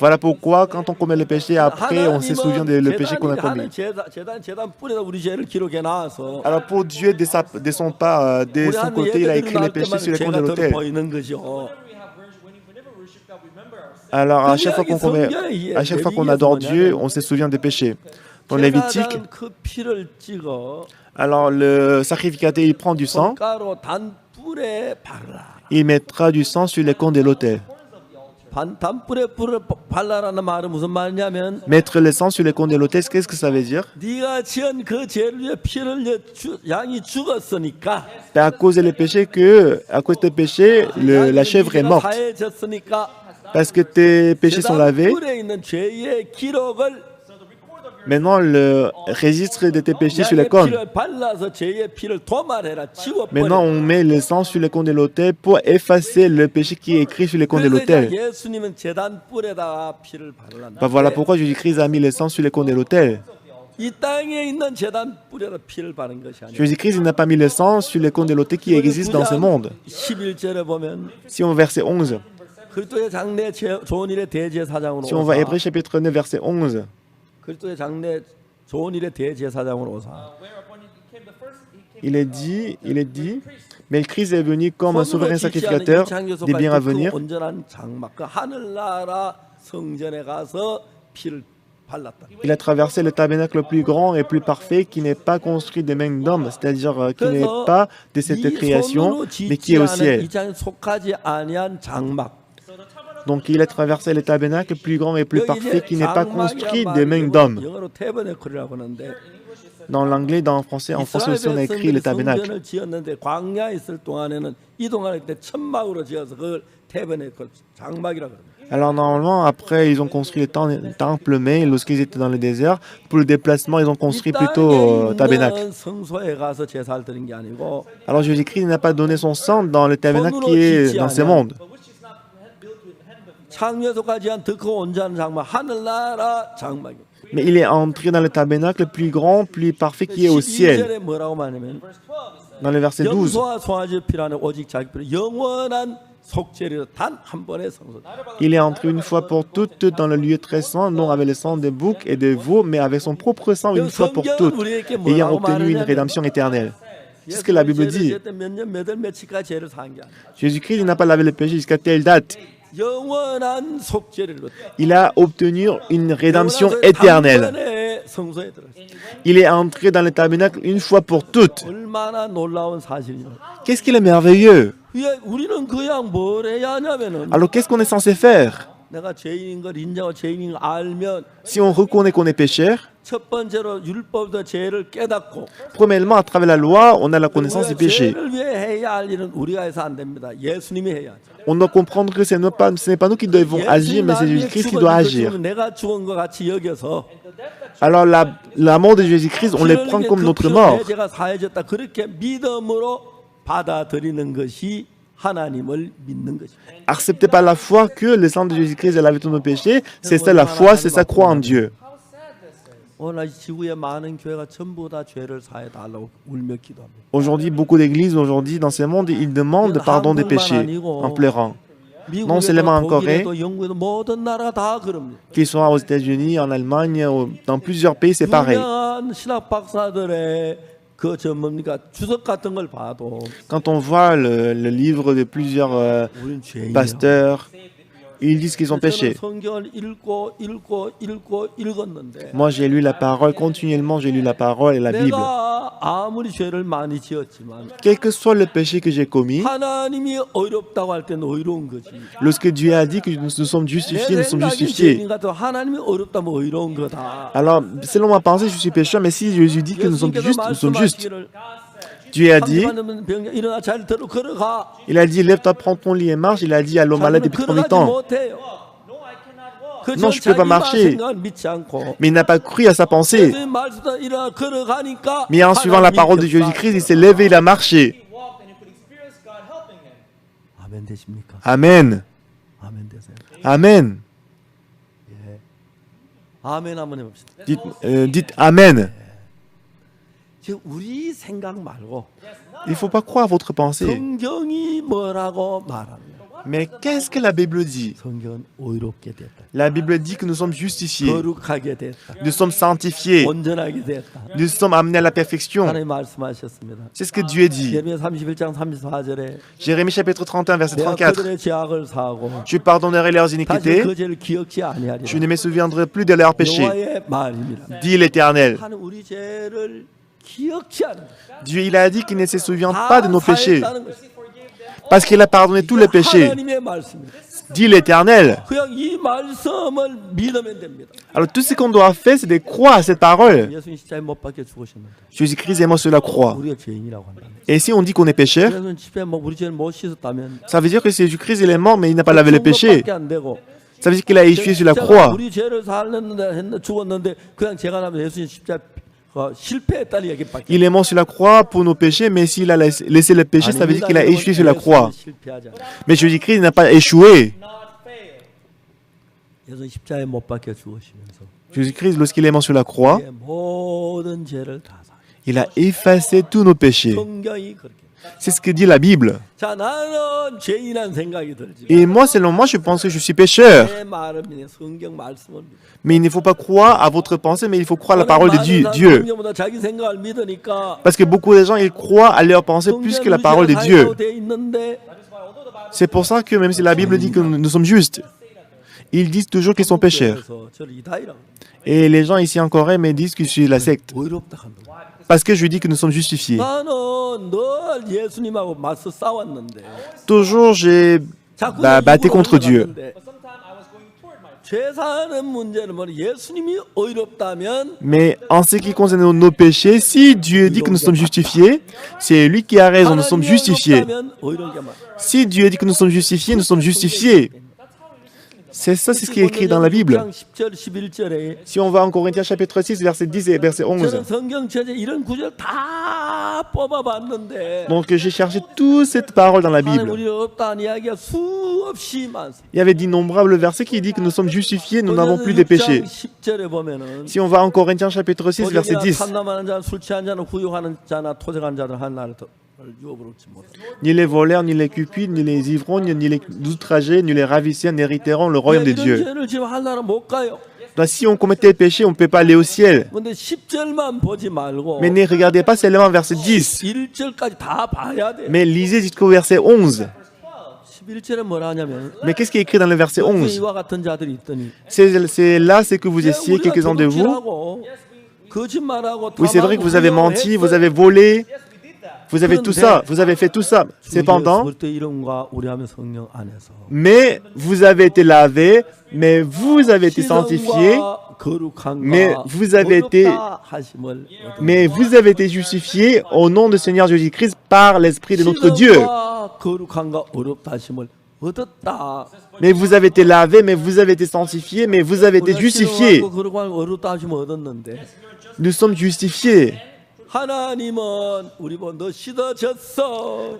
Voilà pourquoi, quand on commet le péché, après, on se souvient de le péché qu'on a commis. Alors pour Dieu, de son part, de son côté, il a écrit le péché sur les cônes de l'autel. Alors à chaque fois qu'on adore Dieu, on se souvient des péchés. Dans Lévitique, alors le sacrificateur il prend du sang, il mettra du sang sur les cônes de l'autel. Mettre le sang sur les cônes de l'autel, qu'est-ce que ça veut dire? C'est à cause des péchés la chèvre est morte. Parce que tes péchés sont lavés. Maintenant, le registre de tes péchés sur les cônes. Maintenant, on met le sang sur les cônes de l'autel pour effacer le péché qui est écrit sur les cônes de l'autel. Ben voilà pourquoi Jésus-Christ a mis le sang sur les cônes de l'autel. Jésus-Christ n'a pas mis le sang sur les cônes de l'autel qui existent dans ce monde. Si on va verset 11. Si on va à Hébreux chapitre 9, verset 11. Il est dit, mais le Christ est venu comme un souverain sacrificateur des biens à venir. 발랐다. Il a traversé le tabernacle le plus grand et plus parfait qui n'est pas construit des mains d'hommes, c'est-à-dire qui n'est 그래서 pas de cette 이 création, 손으로 mais qui est 짓지 au 않은 ciel. 이 장에 속하지 아니한 장막. Donc il a traversé le tabernacle plus grand et plus 여기 parfait 이제 qui n'est pas 장막이란 construit 말이 des mains d'hommes. 영어로 태버네클이라고 하는데 Dans l'anglais, en français aussi on a écrit le tabernacle. 성전을 지었는데 광야에 있을 동안에는 이동할 때 천막으로 지어서 그걸 태버네클 장막이라고 합니다. Alors normalement, après, ils ont construit le temple, mais lorsqu'ils étaient dans le désert, pour le déplacement, ils ont construit plutôt tabernacle. 성소에 가서 제사를 드린 게 아니고 Alors Jésus-Christ n'a pas donné son sang dans le tabernacle qui est dans ce monde. 창녀소까지 한 더 크고 온전한 장막 하늘나라 장막이. Mais il est entré dans le tabernacle plus grand, plus parfait qui est au ciel. 12절에 뭐라고 말하냐면 Dans le verset 12, 영소와 송아지 피라는 오직 자기 피로 영원한 속죄리로 단 한 번의 성소. il est entré une fois pour toutes dans le lieu très saint, non avec le sang des boucs et des veaux, mais avec son propre sang une fois pour toutes, ayant obtenu une rédemption éternelle. C'est ce que la Bible dit. Jésus-Christ il n'a pas lavé le péché jusqu'à telle date. 영원한 속죄리로 Il a obtenu une rédemption éternelle. 성소에 들어갔어요. Il est entré dans le tabernacle une fois pour toutes. 얼마나 놀라운 사실이냐. Qu'est-ce qu'il est merveilleux. 우리는 그냥 뭘 해야 하냐면은 Alors qu'est-ce qu'on est censé faire? 내가 죄인인 걸 인정하고 죄인인 걸 알면 Si on reconnaît qu'on est pécheur, 첫 번째로 율법도 죄를 깨닫고 premièrement, à travers la loi, on a la connaissance du 우리가 péché. 죄를 위해 해야 할 일은 우리가 해서 안 됩니다. 예수님이 해야죠. On doit comprendre que ce n'est pas nous qui devons agir, mais c'est Jésus-Christ qui doit agir. 내가 죽은 것 같이 여겨서 Alors la mort de Jésus-Christ, on les prend comme notre mort. 제가 사해졌다 그렇게 믿음으로 받아들이는 것이 하나님을 믿는 것입니다. Acceptez par la foi que le sang de Jésus-Christ a lavé tous nos péchés. C'est ça la foi, c'est ça croire en Dieu. 오늘 지구의 많은 교회가 전부 다 죄를 사해 달라고 울며 기도합니다. Aujourd'hui, beaucoup d'églises aujourd'hui dans ce monde, ils demandent pardon des péchés en pleurant. Non seulement en Corée, 독일에도 영국에도 모든 나라 다 그럽니다. qu'ils soient aux États-Unis, en Allemagne, dans plusieurs pays, c'est pareil. 유명한 신학 박사들의 저 뭡니까 주석 같은 걸 봐도 Quand on voit le livre de plusieurs 우리는 죄인이야. pasteurs, ils disent qu'ils ont péché. 저는 성경을 읽고 읽었는데 Moi, j'ai lu la parole, continuellement, j'ai lu la parole et la Bible. 내가 아무리 죄를 많이 지었지만 Quel que soit le péché que j'ai commis, 하나님이 어렵다고 할 때는 어려운 거지. lorsque Dieu a dit que nous sommes justifiés, 내 nous sommes 생각이 justifiés. 죄인 같아도 하나님이 어렵다면 어려운 거다. Alors, selon ma pensée, je suis pécheur, mais si Jésus dit que nous sommes justes, nous sommes justes. 말씀하시기를 Dieu a dit, 일어나 잘 들어 걸어가. il a dit, lève-toi, prends ton lit et marche. Il a dit à l'homme malade depuis combien de temps? Non, je ne peux pas marcher. Mais il n'a pas cru à sa pensée. Mais en suivant la parole de Jésus-Christ, il s'est levé, il a marché. 아멘 되십니까? Amen. 아멘 되세요. Amen. 아멘 한번 해봅시다. Dites Amen. 지금 우리 생각 말고 Il ne faut pas croire à votre pensée. 성경이 뭐라고 말합니다. Mais qu'est-ce que la Bible dit? 성경은 의롭게 됐다. La Bible dit que nous sommes justifiés. 거룩하게 됐다. Nous sommes sanctifiés. 온전하게 됐다. Nous sommes amenés à la perfection. 하나님 말씀하셨습니다. C'est ce que Dieu dit. 예레미야 31장 34절에 Jérémie chapitre 31, verset 내가 34. 그들의 죄악을 사하고 Je pardonnerai leurs 다시 iniquités. 그 죄를 기억지 Je 아니하리라. ne me souviendrai plus de leurs péchés. 여호와의 말입니다. Dit l'Éternel. 하나님 우리 죄를 기억지 않는다. Dieu, il a dit qu'il ne se souvient pas de nos 다 péchés. 사했다는 것이. Parce qu'il a pardonné tous les péchés. 하나님의 말씀입니다. Dit l'Éternel. 그냥 이 말씀을 믿으면 됩니다. Alors tout ce qu'on doit faire, c'est de croire à cette parole. 예수님 십자가에 못 박혀 죽으셨는데 Jésus-Christ est mort sur la croix. 우리가 죄인이라고 한다. Et si on dit qu'on est pécheur, 예수님 십자가에 우리 죄를 못 씻었다면 ça veut dire que Jésus-Christ il est mort, mais il n'a pas lavé les péchés. 죽은 것밖에 안 되고 Ça veut dire qu'il a échoué sur la croix. 우리 죄를 살렸는데 죽었는데 그냥 제가 나면 예수님 십자가 실패했다는 얘기밖에. Il est mort sur la croix pour nos péchés, mais s'il a laissé le péché, ça veut dire qu'il a échoué sur la croix. Mais Jésus-Christ n'a pas échoué. 예수님 십자가에 못 박혀 죽으시면서 Jésus-Christ, lorsqu'il est mort sur la croix, 우리의 모든 죄를 다 사. il a effacé tous nos péchés. 성경이 그렇게. C'est ce que dit la Bible. 자, 나는 죄인한 생각이 들지. Et moi, selon moi, je pense que je suis pécheur. 내 말은 그냥 성경 말씀을 믿어. Mais il ne faut pas croire à votre pensée, mais il faut croire à la parole de Dieu. 성경보다 자기 생각을 믿으니까 Parce que beaucoup de gens, ils croient à leur pensée plus que la parole de Dieu. 돼 있는데 C'est pour ça que même si la Bible dit que nous sommes justes, Ils disent toujours qu'ils sont pécheurs. 그래서 저를 이다이라고. Et les gens ici en Corée me disent que je suis la secte. 의롭다 한다. Parce que je dis que nous sommes justifiés. 나는 늘 예수님하고 맞서 싸웠는데 Toujours, j'ai 자꾸 battu contre Dieu. 죄 사는 문제는 뭐 예수님이 의롭다면 Mais en ce qui concerne nos péchés, si Dieu dit que nous sommes justifiés, c'est lui qui a raison, nous sommes 하나님이 justifiés. 의롭다면 의롭게 말. Si Dieu dit que nous sommes justifiés, nous sommes justifiés. C'est ça, c'est ce qui est écrit dans la Bible. 10절 11절에 Si on va en Corinthiens chapitre 6, verset 10 et verset 11. 저는 성경 전체 이런 구절 다 뽑아봤는데 Donc j'ai cherché toute cette parole dans la 하나님 Bible. 우리 없다는 이야기가 수없이 많습니다. Il y avait d'innombrables versets qui disent que nous sommes justifiés, nous n'avons plus de péchés. 10절에 보면은 Si on va en Corinthiens chapitre 6, verset 10. 탐남하는 자, 술 취한 자는 후욕하는 자나 토색한 자들 한 날을 더 유업으로 얻지 못하고 Ni les voleurs, ni les cupides, ni les ivrognes, ni les outragés, ni les ravisseurs n'hériteront le royaume de 이런 Dieu. 죄를 지금 할 날은 못 가요. Donc, si on commettait le péché, on ne peut pas aller au ciel. 근데 10절만 보지 말고 Mais ne regardez pas seulement verset 10, 1절까지 다 봐야 돼. mais lisez jusqu'au verset 11. 11절에 뭐라 하냐면 Mais qu'est-ce qui est écrit dans le verset 11? 이와 같은 자들이 있더니 C'est là, c'est que vous essayez, quelques-uns de vous. Oui, c'est vrai que vous avez menti, vous avez volé, vous avez tout ça, vous avez fait tout ça. Cependant, mais vous avez été lavé, mais vous avez été sanctifié, mais vous avez été justifié au nom du Seigneur Jésus-Christ par l'Esprit de notre Dieu. Mais vous avez été lavé, mais vous avez été sanctifié, mais vous avez été justifié. Nous sommes justifiés.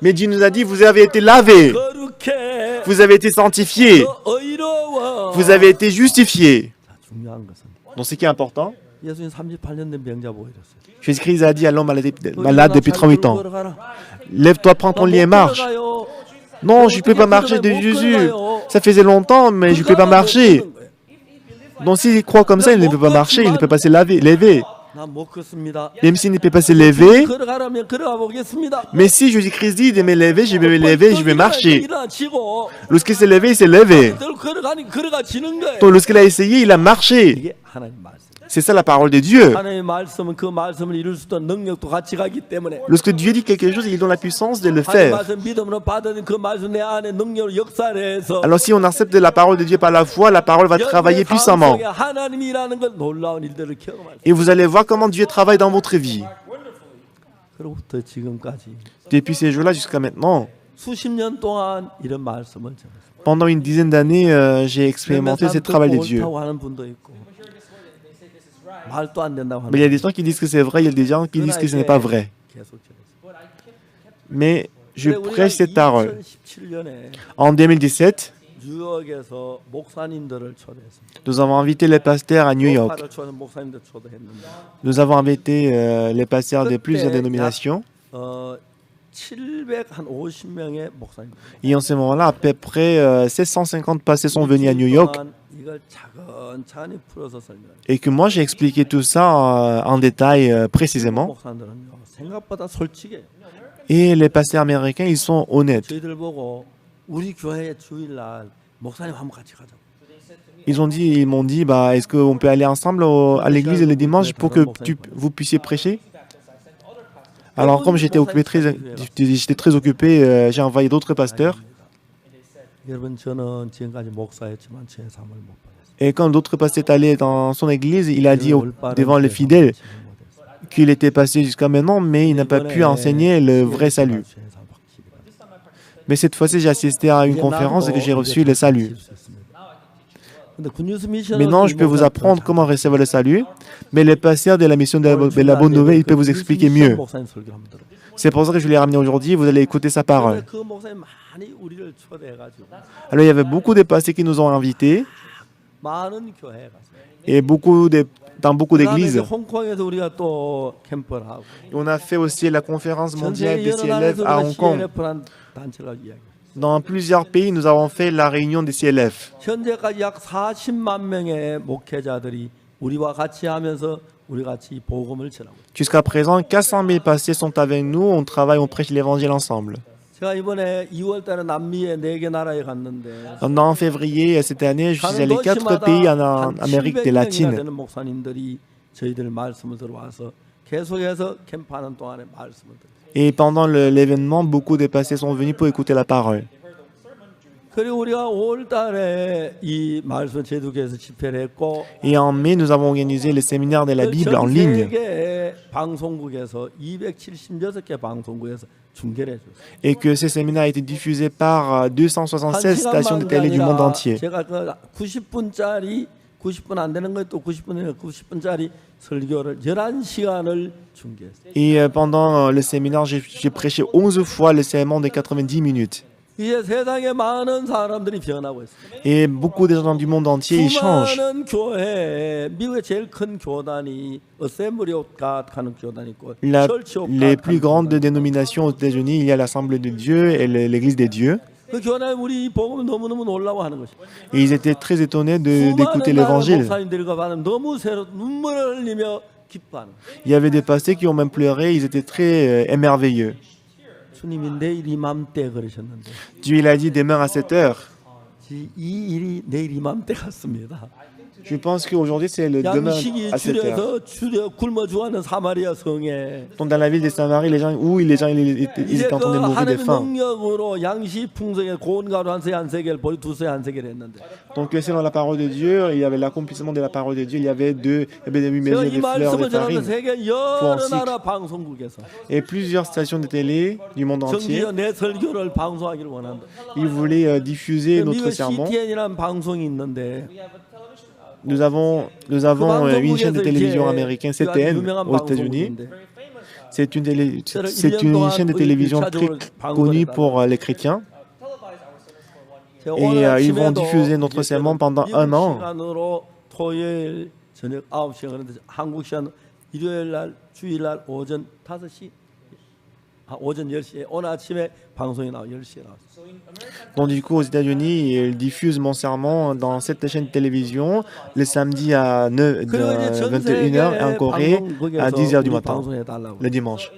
Mais Dieu nous a dit, vous avez été lavé, vous avez été sanctifié, vous avez été justifié. Donc ce qui est important, Jésus-Christ a dit à l'homme malade depuis 38 ans, lève-toi, prends ton lit et marche. Non, je ne peux pas marcher de Jésus. Ça faisait longtemps, mais je ne peux pas marcher. Donc s'il croit comme ça, il ne peut pas marcher, il ne peut pas se lever. Même s'il ne peut pas se lever, mais si Jésus-Christ dit de me lever, je vais me lever, je vais marcher. Lorsqu'il s'est levé, il s'est levé. Donc lorsqu'il a essayé, il a marché. C'est ça la parole de Dieu. Lorsque Dieu dit quelque chose, il donne la puissance de le faire. Alors si on accepte la parole de Dieu par la foi, la parole va travailler puissamment. Et vous allez voir comment Dieu travaille dans votre vie. Depuis ces jours-là jusqu'à maintenant, pendant une dizaine d'années, j'ai expérimenté ce travail de Dieu. Mais il y a des gens qui disent que c'est vrai, il y a des gens qui disent que ce n'est pas vrai. Mais je prêche cette parole. En 2017, nous avons invité les pasteurs à New York. Nous avons invité les pasteurs de plusieurs dénominations. Et en ce moment-là, à peu près 750 pasteurs sont venus à New York. Et que moi j'ai expliqué tout ça en détail précisément. Et les pasteurs américains, ils sont honnêtes. Ils m'ont dit, est-ce qu'on peut aller ensemble à l'église le dimanche pour que vous puissiez prêcher? Alors comme j'étais très occupé, j'ai envoyé d'autres pasteurs. Et quand d'autres pasteurs allaient dans son église, il a dit devant les fidèles qu'il était passé jusqu'à maintenant, mais il n'a pas pu enseigner le vrai salut. Mais cette fois-ci, j'ai assisté à une conférence et que j'ai reçu le salut. Maintenant, je peux vous apprendre comment recevoir le salut, mais les pasteurs de la mission de la bonne nouvelle, ils peuvent vous expliquer mieux. C'est pour ça que je l'ai ramené aujourd'hui, vous allez écouter sa parole. Alors, il y avait beaucoup de pasteurs qui nous ont invités, et dans beaucoup d'églises. On a fait aussi la conférence mondiale des CLF à Hong Kong. Dans plusieurs pays, nous avons fait la réunion des CLF. Jusqu'à présent, 400 000 pasteurs sont avec nous, on travaille, on prêche l'évangile ensemble. 제가 이번에 2월 달에 남미의 4개 나라에 갔는데 En février cette année, je suis allé 가는 4 도시마다 pays en 한 Amérique 700명이나 latine. 되는 목사님들이 저희들 말씀을 들어와서 계속해서 캠프하는 동안에 말씀을 들어요. Et pendant l'événement, beaucoup de pasteurs sont venus pour écouter la parole. 그리고 우리가 5월 달에 이 말씀 제주교에서 집회를 했고 Et en mai, nous avons organisé le séminaire de la Bible en 전 ligne. 세계 방송국에서 276개 방송국에서 중계를 해줬어요. Et que ce séminaire a été diffusé par 276 stations de télé du monde entier. 제가 그 90분짜리 90분 안 되는 것도 90분짜리 설교를 11시간을 중계했어요. Et pendant le séminaire, j'ai prêché 11 fois le sermon de 90 minutes. 이제 세상에 많은 사람들이 변하고 있어요. Et beaucoup de gens du monde entier, ils changent. 수많은 교회, 미국의 제일 큰 교단이 어셈블리 오브 갓 하는 교단이 있고 철치 오브 Les 갓 plus grandes dénominations aux États-Unis, il y a l'Assemblée de Dieu et l'Église des dieux. 그 교단에 우리 복음을 너무너무 놀라워하는 것이. Et ils étaient très étonnés d'écouter 수많은 l'Évangile. 목사님들과 받으면 너무 새로 눈물을 흘리며 기뻐하는. Il y avait des pasteurs qui ont même pleuré, ils étaient très émerveilleux. 주님이 내일 이맘때 그러셨는데 Dieu, il a dit demain à 7 heures. 이 일이 내일 이맘때 같습니다. Je pense qu'aujourd'hui, c'est le demain 양식이 à 7 heures. 줄여 굶어 죽어가는 사마리아 성에 Donc, dans la ville de Samarie, les gens ils 이제 étaient en 그 train de mourir de 하나님의 faim. 능력으로 양식 풍성에 고운 가루 한 세겔 보리 2세 한 세겔 했는데 Donc, selon la parole de Dieu, il y avait l'accomplissement de la parole de Dieu. Il y avait des mesures 제가 de 이 fleurs de 말씀을 전하는 farine. 세계 여러 나라 방송국에서 Et plusieurs stations de télé du monde entier, 정기여 내 설교를 방송하기를 원한다. ils voulaient diffuser notre 미국 sermon. CTN이라는 방송이 있는데 Nous avons une chaîne de télévision américaine, CTN, aux États-Unis. C'est une chaîne de télévision très connue pour les chrétiens. Et ils vont diffuser notre sermon pendant un an. 시간으로 토요일 저녁 9시에 그런데 한국 시간 일요일 날 주일 날 오전 5시 오전 10시에 오늘 아침에 방송이 나와 10시에 나왔어요. Donc du coup, aux États-Unis, ils diffusent mon sermon dans cette chaîne de télévision le samedi à 21h et en Corée à 10h du matin, le dimanche.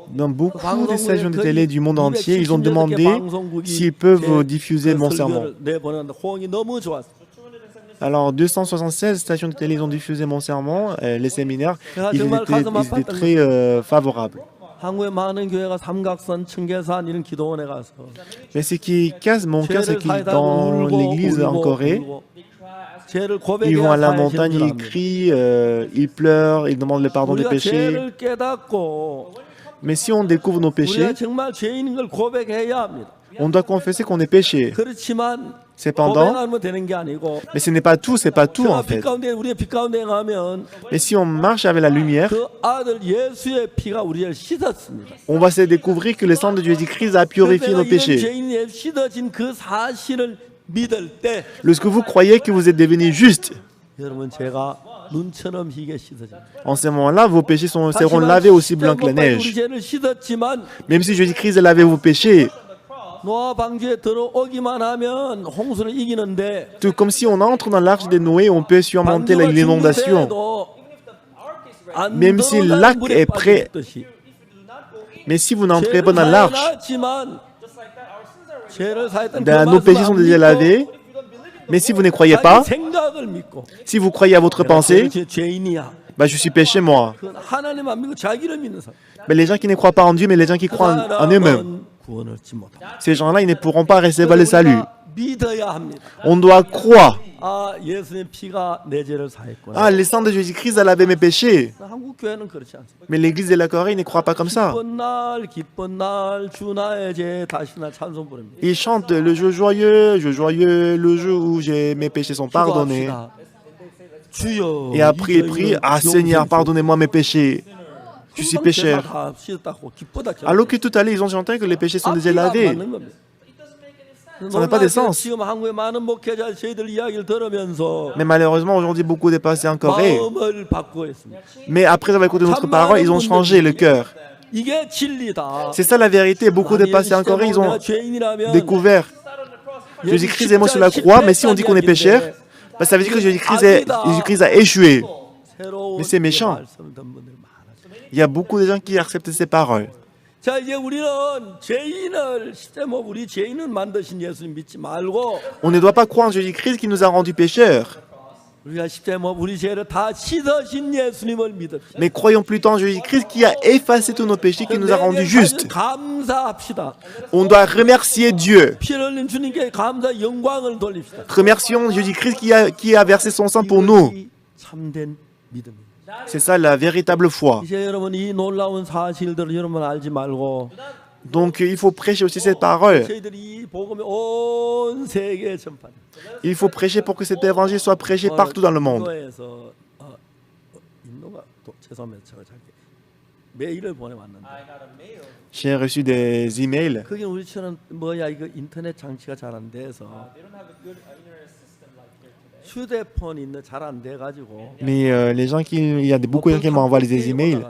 Dans beaucoup de stations de télé du monde entier, ils ont demandé s'ils peuvent diffuser mon sermon. Alors, 276 stations de télé ont diffusé mon sermon, les séminaires, ils étaient très favorables. 한국의 많은 교회가 삼각산, 청계산 이런 기도원에 가서 Mais ce qui casse mon cœur, c'est que dans l'église en Corée, ils vont à la montagne, ils crient, ils pleurent, ils demandent le pardon des péchés. 죄를 깨닫고 Mais si on découvre nos péchés, 우리가 정말 죄인인 걸 고백해야 합니다. on doit confesser qu'on est péché. 그렇지만 Cependant, 고백하면 되는 게 아니고 mais ce n'est pas tout, c'est pas tout en 빛 fait. 가운데 우리의 빛 가운데 가면 Mais si on marche avec la lumière, 그 아들 예수의 피가 우리를 씻었습니다. on va se découvrir que le sang de Jésus-Christ a purifié nos 이런 péchés. 죄인이 씻어진 그 사실을 믿을 때 Lorsque vous croyez que vous êtes devenu juste, 여러분 제가 눈처럼 희게 씻어집니다. en ce moment-là, vos péchés seront lavés aussi blancs que la 우리 neige. 죄를 씻었지만 Même si Jésus-Christ a lavé vos péchés, 노아 방주에 들어오기만 하면 홍수를 이기는데 tout comme si on entre dans l'arche de Noé, on peut surmonter 방주가 l'inondation. 충분해도 안 Même si 들어오는 l'arc 물에 est prêt, 빠졌듯이 mais si vous n'entrez pas 죄를 dans l'arche, 사해놨지만 죄를 사했던 그 nos péchés sont déjà lavés. Mais si vous ne croyez pas, 생각을 믿고 si vous croyez à votre pensée, 죄인이야. bah, je suis péché moi. 그 하나님 안 믿고 자기를 믿는 사람. Mais les gens qui ne croient pas en Dieu, mais les gens qui croient en eux-mêmes, 사람은 구원을 얻지 못합니다. ces gens-là, ils ne pourront pas recevoir le salut. 믿어야 합니다. On doit croire. 아, 예수님의 피가 내 죄를 사했구나. Ah, le sang de Jésus-Christ a lavé mes péchés. 한국 교회는 그렇지 않습니다. Mais l'église de la Corée ne croit pas comme ça. 기쁜 날, 주 나의 죄 다시 나 찬송 부릅니다. Ils chantent le jour joyeux, le jour où mes péchés sont pardonnés. 기도합시다. 주여, Et après, ils prient, ah Seigneur, pardonnez-moi mes péchés. Je suis pécheur. 다 씻었다고 기쁘다. Alors que tout à l'heure, ils ont chanté que les péchés sont déjà lavés. Ça n'a pas de sens. 지금 한국의 많은 목회자 저희들 이야기를 들으면서 Mais malheureusement, aujourd'hui, beaucoup de pasteurs en Corée, 마음을 바꾸고 있습니다. mais après avoir écouté notre parole, ils ont changé le cœur. 이게 진리다. C'est ça la vérité. Beaucoup de pasteurs en Corée, ils ont découvert Jésus-Christ est mort sur la croix, mais si on dit qu'on est pécheur, bah, ça veut dire que Jésus-Christ a échoué. Mais c'est méchant. Il y a beaucoup de gens qui acceptent ces paroles. 자, 이제 우리는 죄인을 실제 뭐 우리 죄인은 만드신 예수님 믿지 말고 On ne doit pas croire en Jésus-Christ qui nous a rendus pécheurs, 우리가 실제 뭐 우리 죄를 다 씻으신 예수님을 믿읍시다. mais croyons plutôt en Jésus-Christ qui a effacé tous nos péchés, qui nous a rendus justes. 감사합시다. On doit remercier Dieu. 피 흘린 주님께 감사 영광을 돌립시다. Remercions Jésus-Christ qui a versé son sang pour nous. 이것이 참된 믿음입니다. C'est ça la véritable foi. 이제 여러분 이 놀라운 사실들을 여러분 알지 말고 Donc il faut prêcher aussi cette parole. 저희들이 이 복음이 온 세계에 전파. Il faut prêcher pour que cet évangile soit prêché partout dans le monde. 인도에서 인도가 죄송합니다. 제가 잘게 메일을 보내왔는데 J'ai reçu des emails. 그게 우리처럼 뭐야 이거 인터넷 장치가 잘 안 돼서 휴대폰 있는 잘 안 돼 가지고 Mais les gens il y a beaucoup de gens qui m'envoient des emails.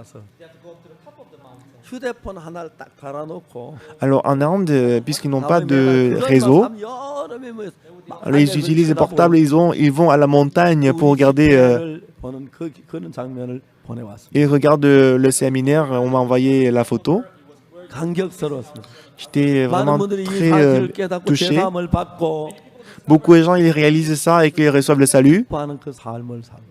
휴대폰 하나를 딱 갈아놓고 Alors en Inde, puisqu'ils n'ont pas de réseau, alors ils utilisent les portables, ils vont à la montagne pour regarder, 보는 그런 장면을 보내왔습니다. ils regardent le séminaire, on m'a envoyé la photo. 감격스러웠습니다. J'étais 많은 vraiment 분들이 이 très 사실을 깨닫고 touché. 제사함을 받고 Beaucoup de gens, ils réalisent ça et qu'ils reçoivent le salut. 하는 그 삶을 살고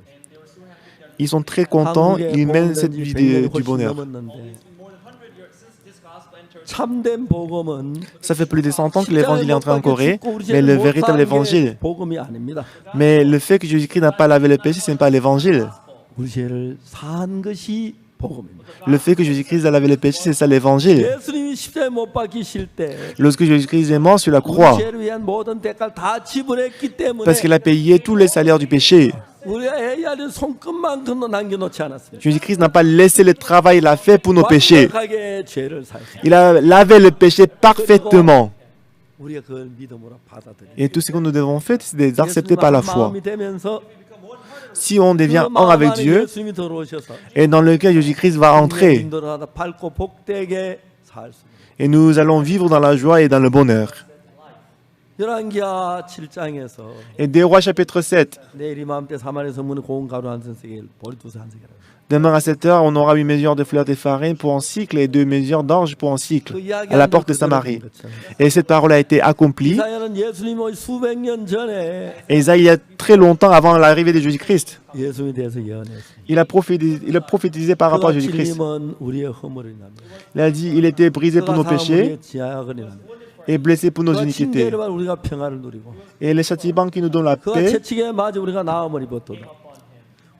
Ils sont très contents, ils mènent cette vie du bonheur. 참된 복음은 Ça fait plus de 100 ans que l'évangile est entré en Corée, mais le véritable évangile, 복음이 아닙니다. mais le fait que Jésus-Christ n'a pas lavé le péché, ce n'est pas l'évangile. 우리 죄를 산 것이 복음입니다. Le fait que Jésus-Christ a lavé le péché, c'est ça l'évangile. 예수님이 십자가에 못 박히실 때 Lorsque Jésus-Christ est mort sur la 우리 croix, 죄를 위한 모든 대가를 다 지불했기 때문에 parce qu'il a payé tous les salaires du péché, 우리가 해야 할 손끝만큼도 남겨놓지 않았습니다. Jésus-Christ n'a pas laissé le travail qu'il a fait pour nos péchés. 완벽하게 죄를 사했습니다. Il a lavé le péché parfaitement. 우리가 그걸 믿음으로 받아들여야 Et tout ce que nous devons faire, c'est d'accepter par la foi. 마음이 되면서 Si on devient 그 un avec 마음 안에 Dieu, 예수님이 들어오셔서 et dans lequel Jésus-Christ va entrer, 인도를 하다 밝고 복되게 살 수 있습니다. et nous allons vivre dans la joie et dans le bonheur. 열왕기하 7장에서 Et des Rois chapitre 7, 내일 이맘때 사마리아 성문에 고운 가루 한 선세겔 보리 두세 한 세겔. demain à 7 heures, on aura 8 mesures de fleurs de farine pour un cycle et 2 mesures d'orge pour un cycle, à la porte de Samarie. Et cette parole a été accomplie. 이사야는 예수님의 수백 년 전에 Et Isaïe, il y a très longtemps avant l'arrivée de Jésus-Christ, 예수님에 대해서 예언했습니다. il a prophétisé par rapport à Jésus-Christ. 찔림은 우리의 허물이 납니다. Il a dit, il était brisé pour nos 그가 péchés 우리의 지하역이 납니다. et blessé pour nos 그가 iniquités. 징계를 받아 우리가 평화를 누리고 Et les châtiments qui nous donnent la 그가 paix, 채찍에 맞아 우리가 나음을 입었도다.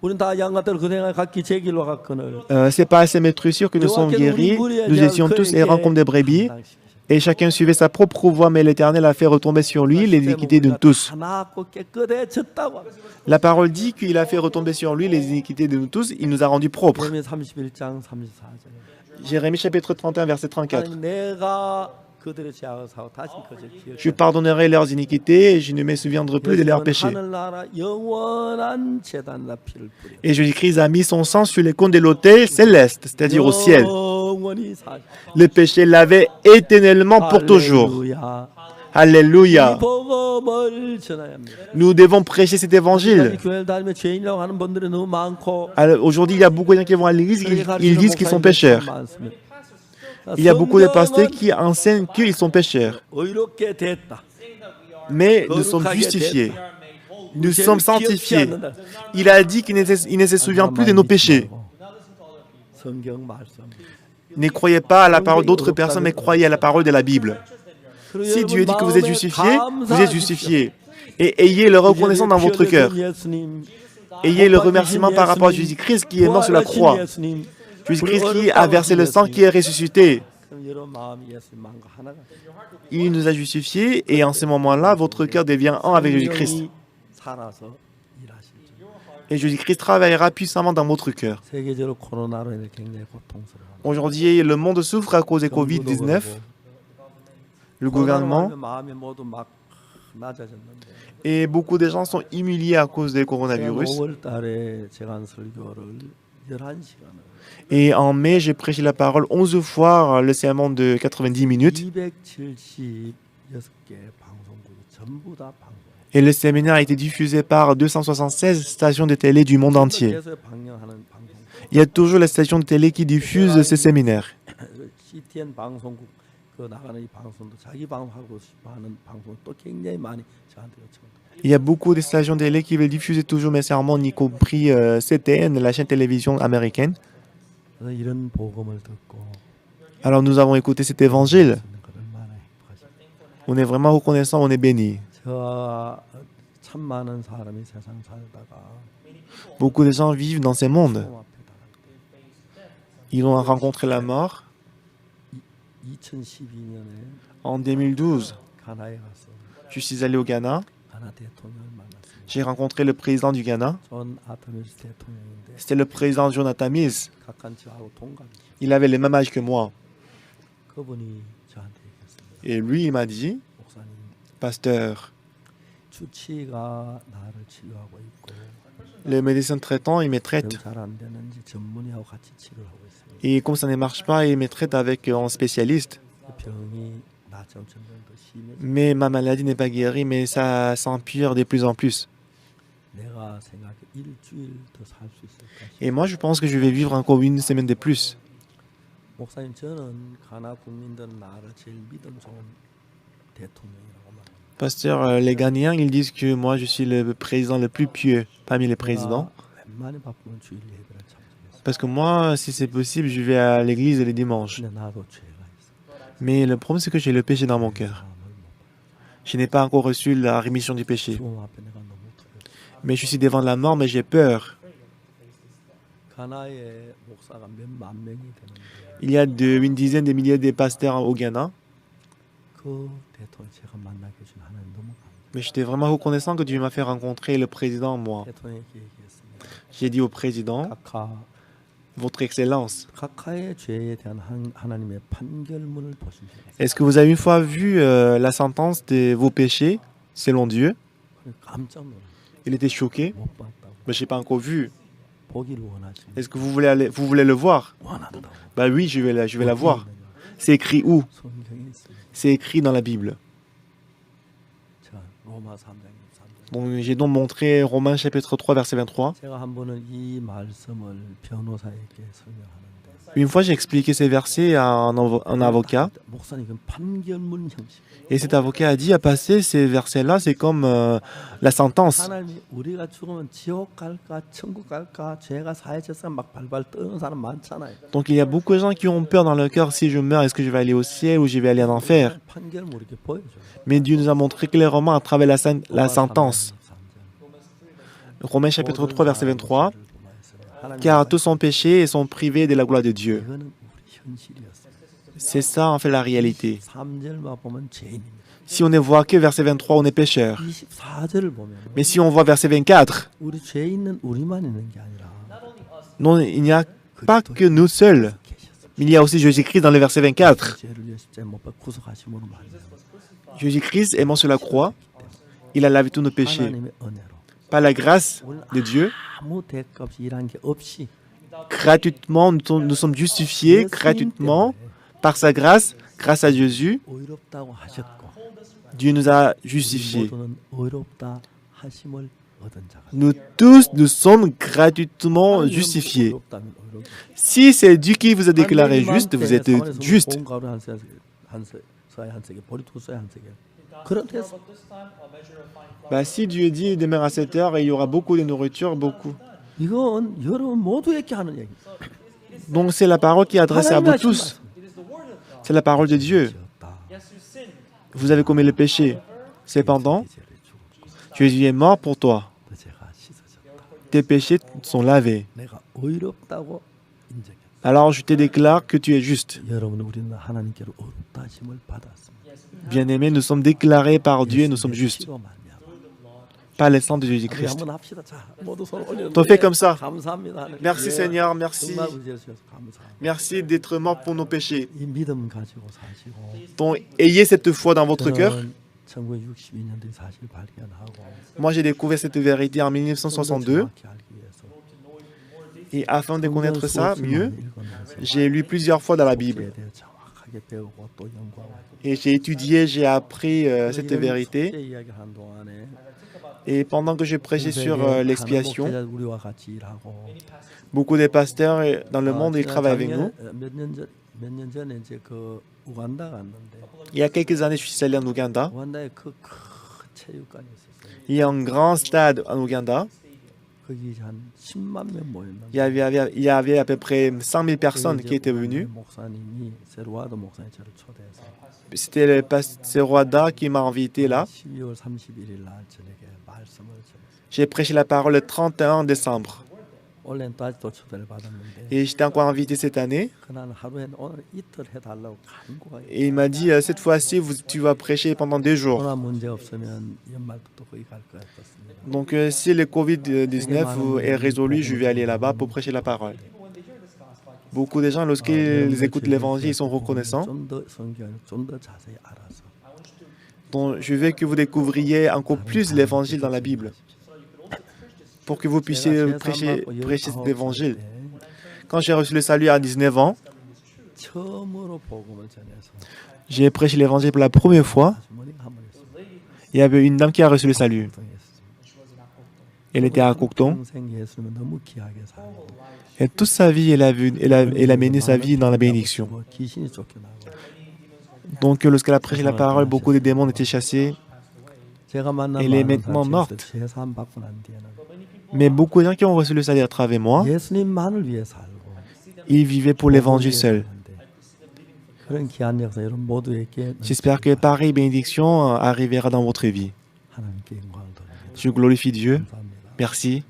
우리는 다 양같들 그 생활 각기 제 길로 갔거늘. c'est par ces maîtrissures que nous sommes guéris. Nous étions tous errants comme des brebis, et chacun suivait sa propre voie, mais l'Éternel a fait retomber sur lui l'iniquité de tous. 하나고 깨끗해졌다고. La parole dit qu'il a fait retomber sur lui les iniquités de nous tous, il nous a rendus propres. 예레미야 31장 34절. Jérémie chapitre 31, verset 34. 하나님 내가 그들의 죄악을 사고 다시 그들 Je 기억. pardonnerai leurs iniquités et je ne me souviendrai plus de leurs péchés. 하늘나라 영원한 제단과 피를 뿌려. Et Jésus-Christ a mis son sang sur les cônes de l'autel céleste, c'est-à-dire au ciel. 영원히 살. Le péché lavé éternellement pour toujours. 할렐루야. 이 Alléluia. 복음을 전해야 합니다. Nous devons prêcher cet évangile. 교회를 다니며 죄인이라고 하는 분들이 너무 많고 Alors, aujourd'hui, il y a beaucoup de gens qui vont à l'église, ils disent qu'ils sont pécheurs. Il y a beaucoup de pasteurs qui enseignent qu'ils sont pécheurs. 의롭게 됐다. Mais nous sommes justifiés. Nous sommes sanctifiés. Il a dit qu'il ne se souvient plus de nos péchés. 성경 말씀. Ne croyez pas à la parole d'autres personnes, mais croyez à la parole de la Bible. Si Dieu dit que vous êtes justifiés. Et ayez le reconnaissance dans votre cœur. Ayez le remerciement par rapport à Jésus-Christ qui est mort sur la croix. Jésus-Christ qui a versé le sang, qui est ressuscité. Il nous a justifiés et en ce moment-là, votre cœur devient un avec Jésus-Christ. Et Jésus-Christ travaillera puissamment dans votre cœur. 세계적으로 코로나로 인해 굉장히 고통스러워. Aujourd'hui, le monde souffre à cause de Covid-19. Le gouvernement 마음이 모두 막 낮아졌는데. et beaucoup de gens sont humiliés à cause du coronavirus. 5월 달에 제가 설교를 11시간을 Et en mai, j'ai prêché la parole 11 fois le sermon de 90 minutes. 276개 방송국이 전부 다 방송. Et le séminaire a été diffusé par 276 stations de télé du monde entier. 계속 방영하는 방송. Il y a toujours les stations de télé qui diffusent ce séminaire. CTN 방송국 그 나가는 이 방송도 자기 방송하고 싶어 하는 방송 또 굉장히 많이 저한테 요청합니다. Il y a beaucoup de stations télé qui veulent diffuser toujours mes sermons, y compris CTN, la chaîne télévision américaine. 그래서 이런 복음을 듣고 Alors nous avons écouté cet évangile. 있는 걸 얼마나 행복하십니까? On est vraiment reconnaissant, on est béni. 참 많은 사람이 세상 살다가 Beaucoup de gens vivent dans ces mondes. 처음 앞에 달았대. Ils ont rencontré la mort 2012년에 en 2012. 가나에 가서 Je suis allé au Ghana. 가나 대통령을 만났습니다. J'ai rencontré le président du Ghana. 존 아터미스 대통령인데 C'était le président Jonathan Mills. 각한 저하고 동갑이죠. Il avait le même âge que moi. 그분이 저한테 얘기했습니다. Et lui, il m'a dit, 목사님, pasteur, 주치의가 나를 치료하고 있고 le médecin traitant, il me traite. 잘안 되는지 전문의하고 같이 치료를 하고 있습니다. Et comme ça ne marche pas, il me traite avec un spécialiste. 그 병이 나처럼 점점 더 심해져. Mais ma maladie n'est pas guérie, mais ça s'empire de plus en plus. 내가 생각해 일주일 더 살 수 있을까? Et moi, je pense que je vais vivre encore une semaine de plus. 목사님, 저는 가나 국민들은 나를 제일 믿음 좋은 대통령이라고 말합니다. Pasteur, les Ghanéens, ils disent que moi, je suis le président le plus pieux parmi les présidents. 웬만히 바쁘면 주일 예배를 참석했어요. Parce que moi, si c'est possible, je vais à l'église les dimanches. 근데 나도 죄가 있어. Mais le problème, c'est que j'ai le péché dans mon cœur. 마음을 못 봐요. Je n'ai pas encore reçu la rémission du péché. 죽음 앞에 내가 너무 두려워. Mais je suis devant la mort, mais j'ai peur. 가나에 목사가 몇만 명이 되는데 Il y a une dizaine de milliers de pasteurs au Ghana. 그 대통령 제가 만나게 해준 하나님 너무 감사해요. Mais j'étais vraiment reconnaissant que Dieu m'a fait rencontrer le président, moi. 대통령에게 얘기했습니다. J'ai dit au président, 각하, Votre Excellence, 각하의 죄에 대한 하나님의 판결문을 보신 적 있어요? est-ce que vous avez une fois vu la sentence de vos péchés, selon Dieu? 깜짝 놀랐어요. Il était choqué. 못 봤다고. Mais je n'ai pas encore vu. 보기를 원하십니까? Est-ce que vous voulez le voir? 원한다고. Bah oui, je vais la voir. C'est écrit où? 성경에 있어요. C'est écrit dans la Bible. 자, 로마 3장 23절. Donc, j'ai donc montré Romains chapitre 3, verset 23. 제가 한 번은 이 말씀을 변호사에게 설명하는데 Une fois, j'ai expliqué ces versets à un avocat. 목사님 그 판결문 형식. Et cet avocat a dit à passer ces versets-là, c'est comme la sentence. 하나님이 우리가 죽으면 지옥 갈까 천국 갈까 죄가 사해져서 막 발발 떠는 사람 많잖아요. Donc il y a beaucoup de gens qui ont peur dans leur cœur, si je meurs, est-ce que je vais aller au ciel ou je vais aller en enfer? 판결문 이렇게 보여줘요. Mais Dieu nous a montré clairement à travers la sentence. Romains chapitre 3, verset 23. Car tous sont péchés et sont privés de la gloire de Dieu. 이거는 우리 현실이었어요. C'est ça en fait la réalité. 3절만 보면 죄인입니다. Si on ne voit que verset 23, on est pécheur. 24절을 보면 Mais si on voit verset 24, 우리 죄 있는 우리만 있는 게 아니라 non, il n'y a pas que nous seuls. Mais il y a aussi Jésus-Christ dans le verset 24. 죄를 위해 십자가에 못 박혀 구속하심으로 말미암아 Jésus-Christ est mort sur la croix. Il a lavé tous nos péchés. 하나님의 은혜로 Par la grâce de Dieu, 아무 대가 없이 일한 게 없이 gratuitement, nous sommes justifiés gratuitement par sa grâce, grâce à Jésus. 의롭다고 하셨고 Dieu nous a 우리 justifiés. 모두는 의롭다 하심을 얻은 자가 Nous tous, nous sommes gratuitement justifiés. 의롭다면 의롭다. Si c'est Dieu qui vous a déclaré juste, vous êtes juste. 가루 한 서에 한 세계, 보리 두 서에 한 세계. 그렇게 해서 Bah, si Dieu dit demain à 7 heures, il y aura beaucoup de nourriture, beaucoup. 이건 여러분 모두에게 하는 얘기. Donc c'est la parole qui est adressée à vous tous. C'est la parole de Dieu. Vous avez commis le péché. Cependant, Jésus est mort pour toi. 제가 씻어졌다. Tes péchés sont lavés. 내가 의롭다고 인정했다. Alors je te déclare que tu es juste. 여러분 우리는 하나님께로 의롭다 하심을 받았습니다. Bien-aimés, nous sommes déclarés par Dieu, nous sommes justes. 피로 말미암아. Par le sang de 우리 Jésus-Christ. 한번 합시다. 자, 모두 손 올려. On fait comme ça. 감사합니다. 하나님. Merci 예, Seigneur, merci. 정말 우리 예수께서 감사합니다. Merci d'être mort pour nos péchés. 이 믿음 가지고 사시고 Donc, ayez cette foi dans votre cœur. 1962년도에 사실 발견하고 Moi, j'ai découvert cette vérité en 좀 1962. 정확히 알기 위해서 Et afin de connaître ça 성경 mieux, 수업만 읽으면서 j'ai lu plusieurs fois dans la Bible. 죄에 대해 정확하게 배우고 또 연구하고 Et j'ai étudié, j'ai appris cette vérité. 축제 이야기를 한 동안에 Et pendant que je prêchais sur l'expiation, 목회자 우리와 같이 일하고 beaucoup de pasteurs dans le monde, ils travaillent avec nous. 몇년 전 몇 년 전에 이제 그 우간다 갔는데 Il y a quelques années, je suis allé en Ouganda. 우간다에 그 큰 체육관이 있었어요. Il y a un grand stade en Ouganda. 거기 한 10만 명 모였는데 Il y avait à peu près 100 000 personnes qui étaient venues. 목사님이 세르와도 목사님 저를 초대해서 C'était le pasteur Wada qui m'a invité là. 12월 31일 날 저녁에 말씀을 전했어요. J'ai prêché la parole le 31 décembre. 올해는 또 아직도 초대를 받았는데 Et j'étais encore invité cette année. 그날 하루에 오늘 이틀 해달라고 간구가 Et il m'a dit, cette fois-ci, tu vas prêcher pendant 2 jours. 코로나 문제 없으면 연말부터 거기 갈 것 같습니다. Donc, si le Covid-19 est résolu, je vais aller là-bas pour prêcher la parole. Beaucoup de gens, lorsqu'ils écoutent l'évangile, ils sont reconnaissants. 좀더 성경을 좀 더 자세히 알아서 Donc, je veux que vous découvriez encore plus l'évangile dans la Bible, pour que vous puissiez prêcher cet évangile. Quand j'ai reçu le salut à 19 ans, 처음으로 복음을 전해서 j'ai prêché l'évangile pour la première fois. 아주머니가 한 번 했어요. Il y avait une dame qui a reçu le salut. Elle était à Cocton. 평생 예수님을 너무 귀하게 살고 Et toute sa vie, elle a mené sa vie dans la bénédiction. 귀신이 쫓겨나고 Donc, lorsqu'elle a prêché la parole, beaucoup de démons étaient chassés. 제가 만난 Elle est 많은 maintenant morte. 사람들 제산 받고 난 뒤에는 Mais beaucoup de gens qui ont reçu le salut à travers moi, 예수님만을 위해 살고 ils vivaient pour l'évangile seul. 그런 귀한 역사 여러분 모두에게 J'espère que pareille bénédiction arrivera dans votre vie. 하나님께 영광을 돌립니다. Je glorifie Dieu. 감사합니다. Merci.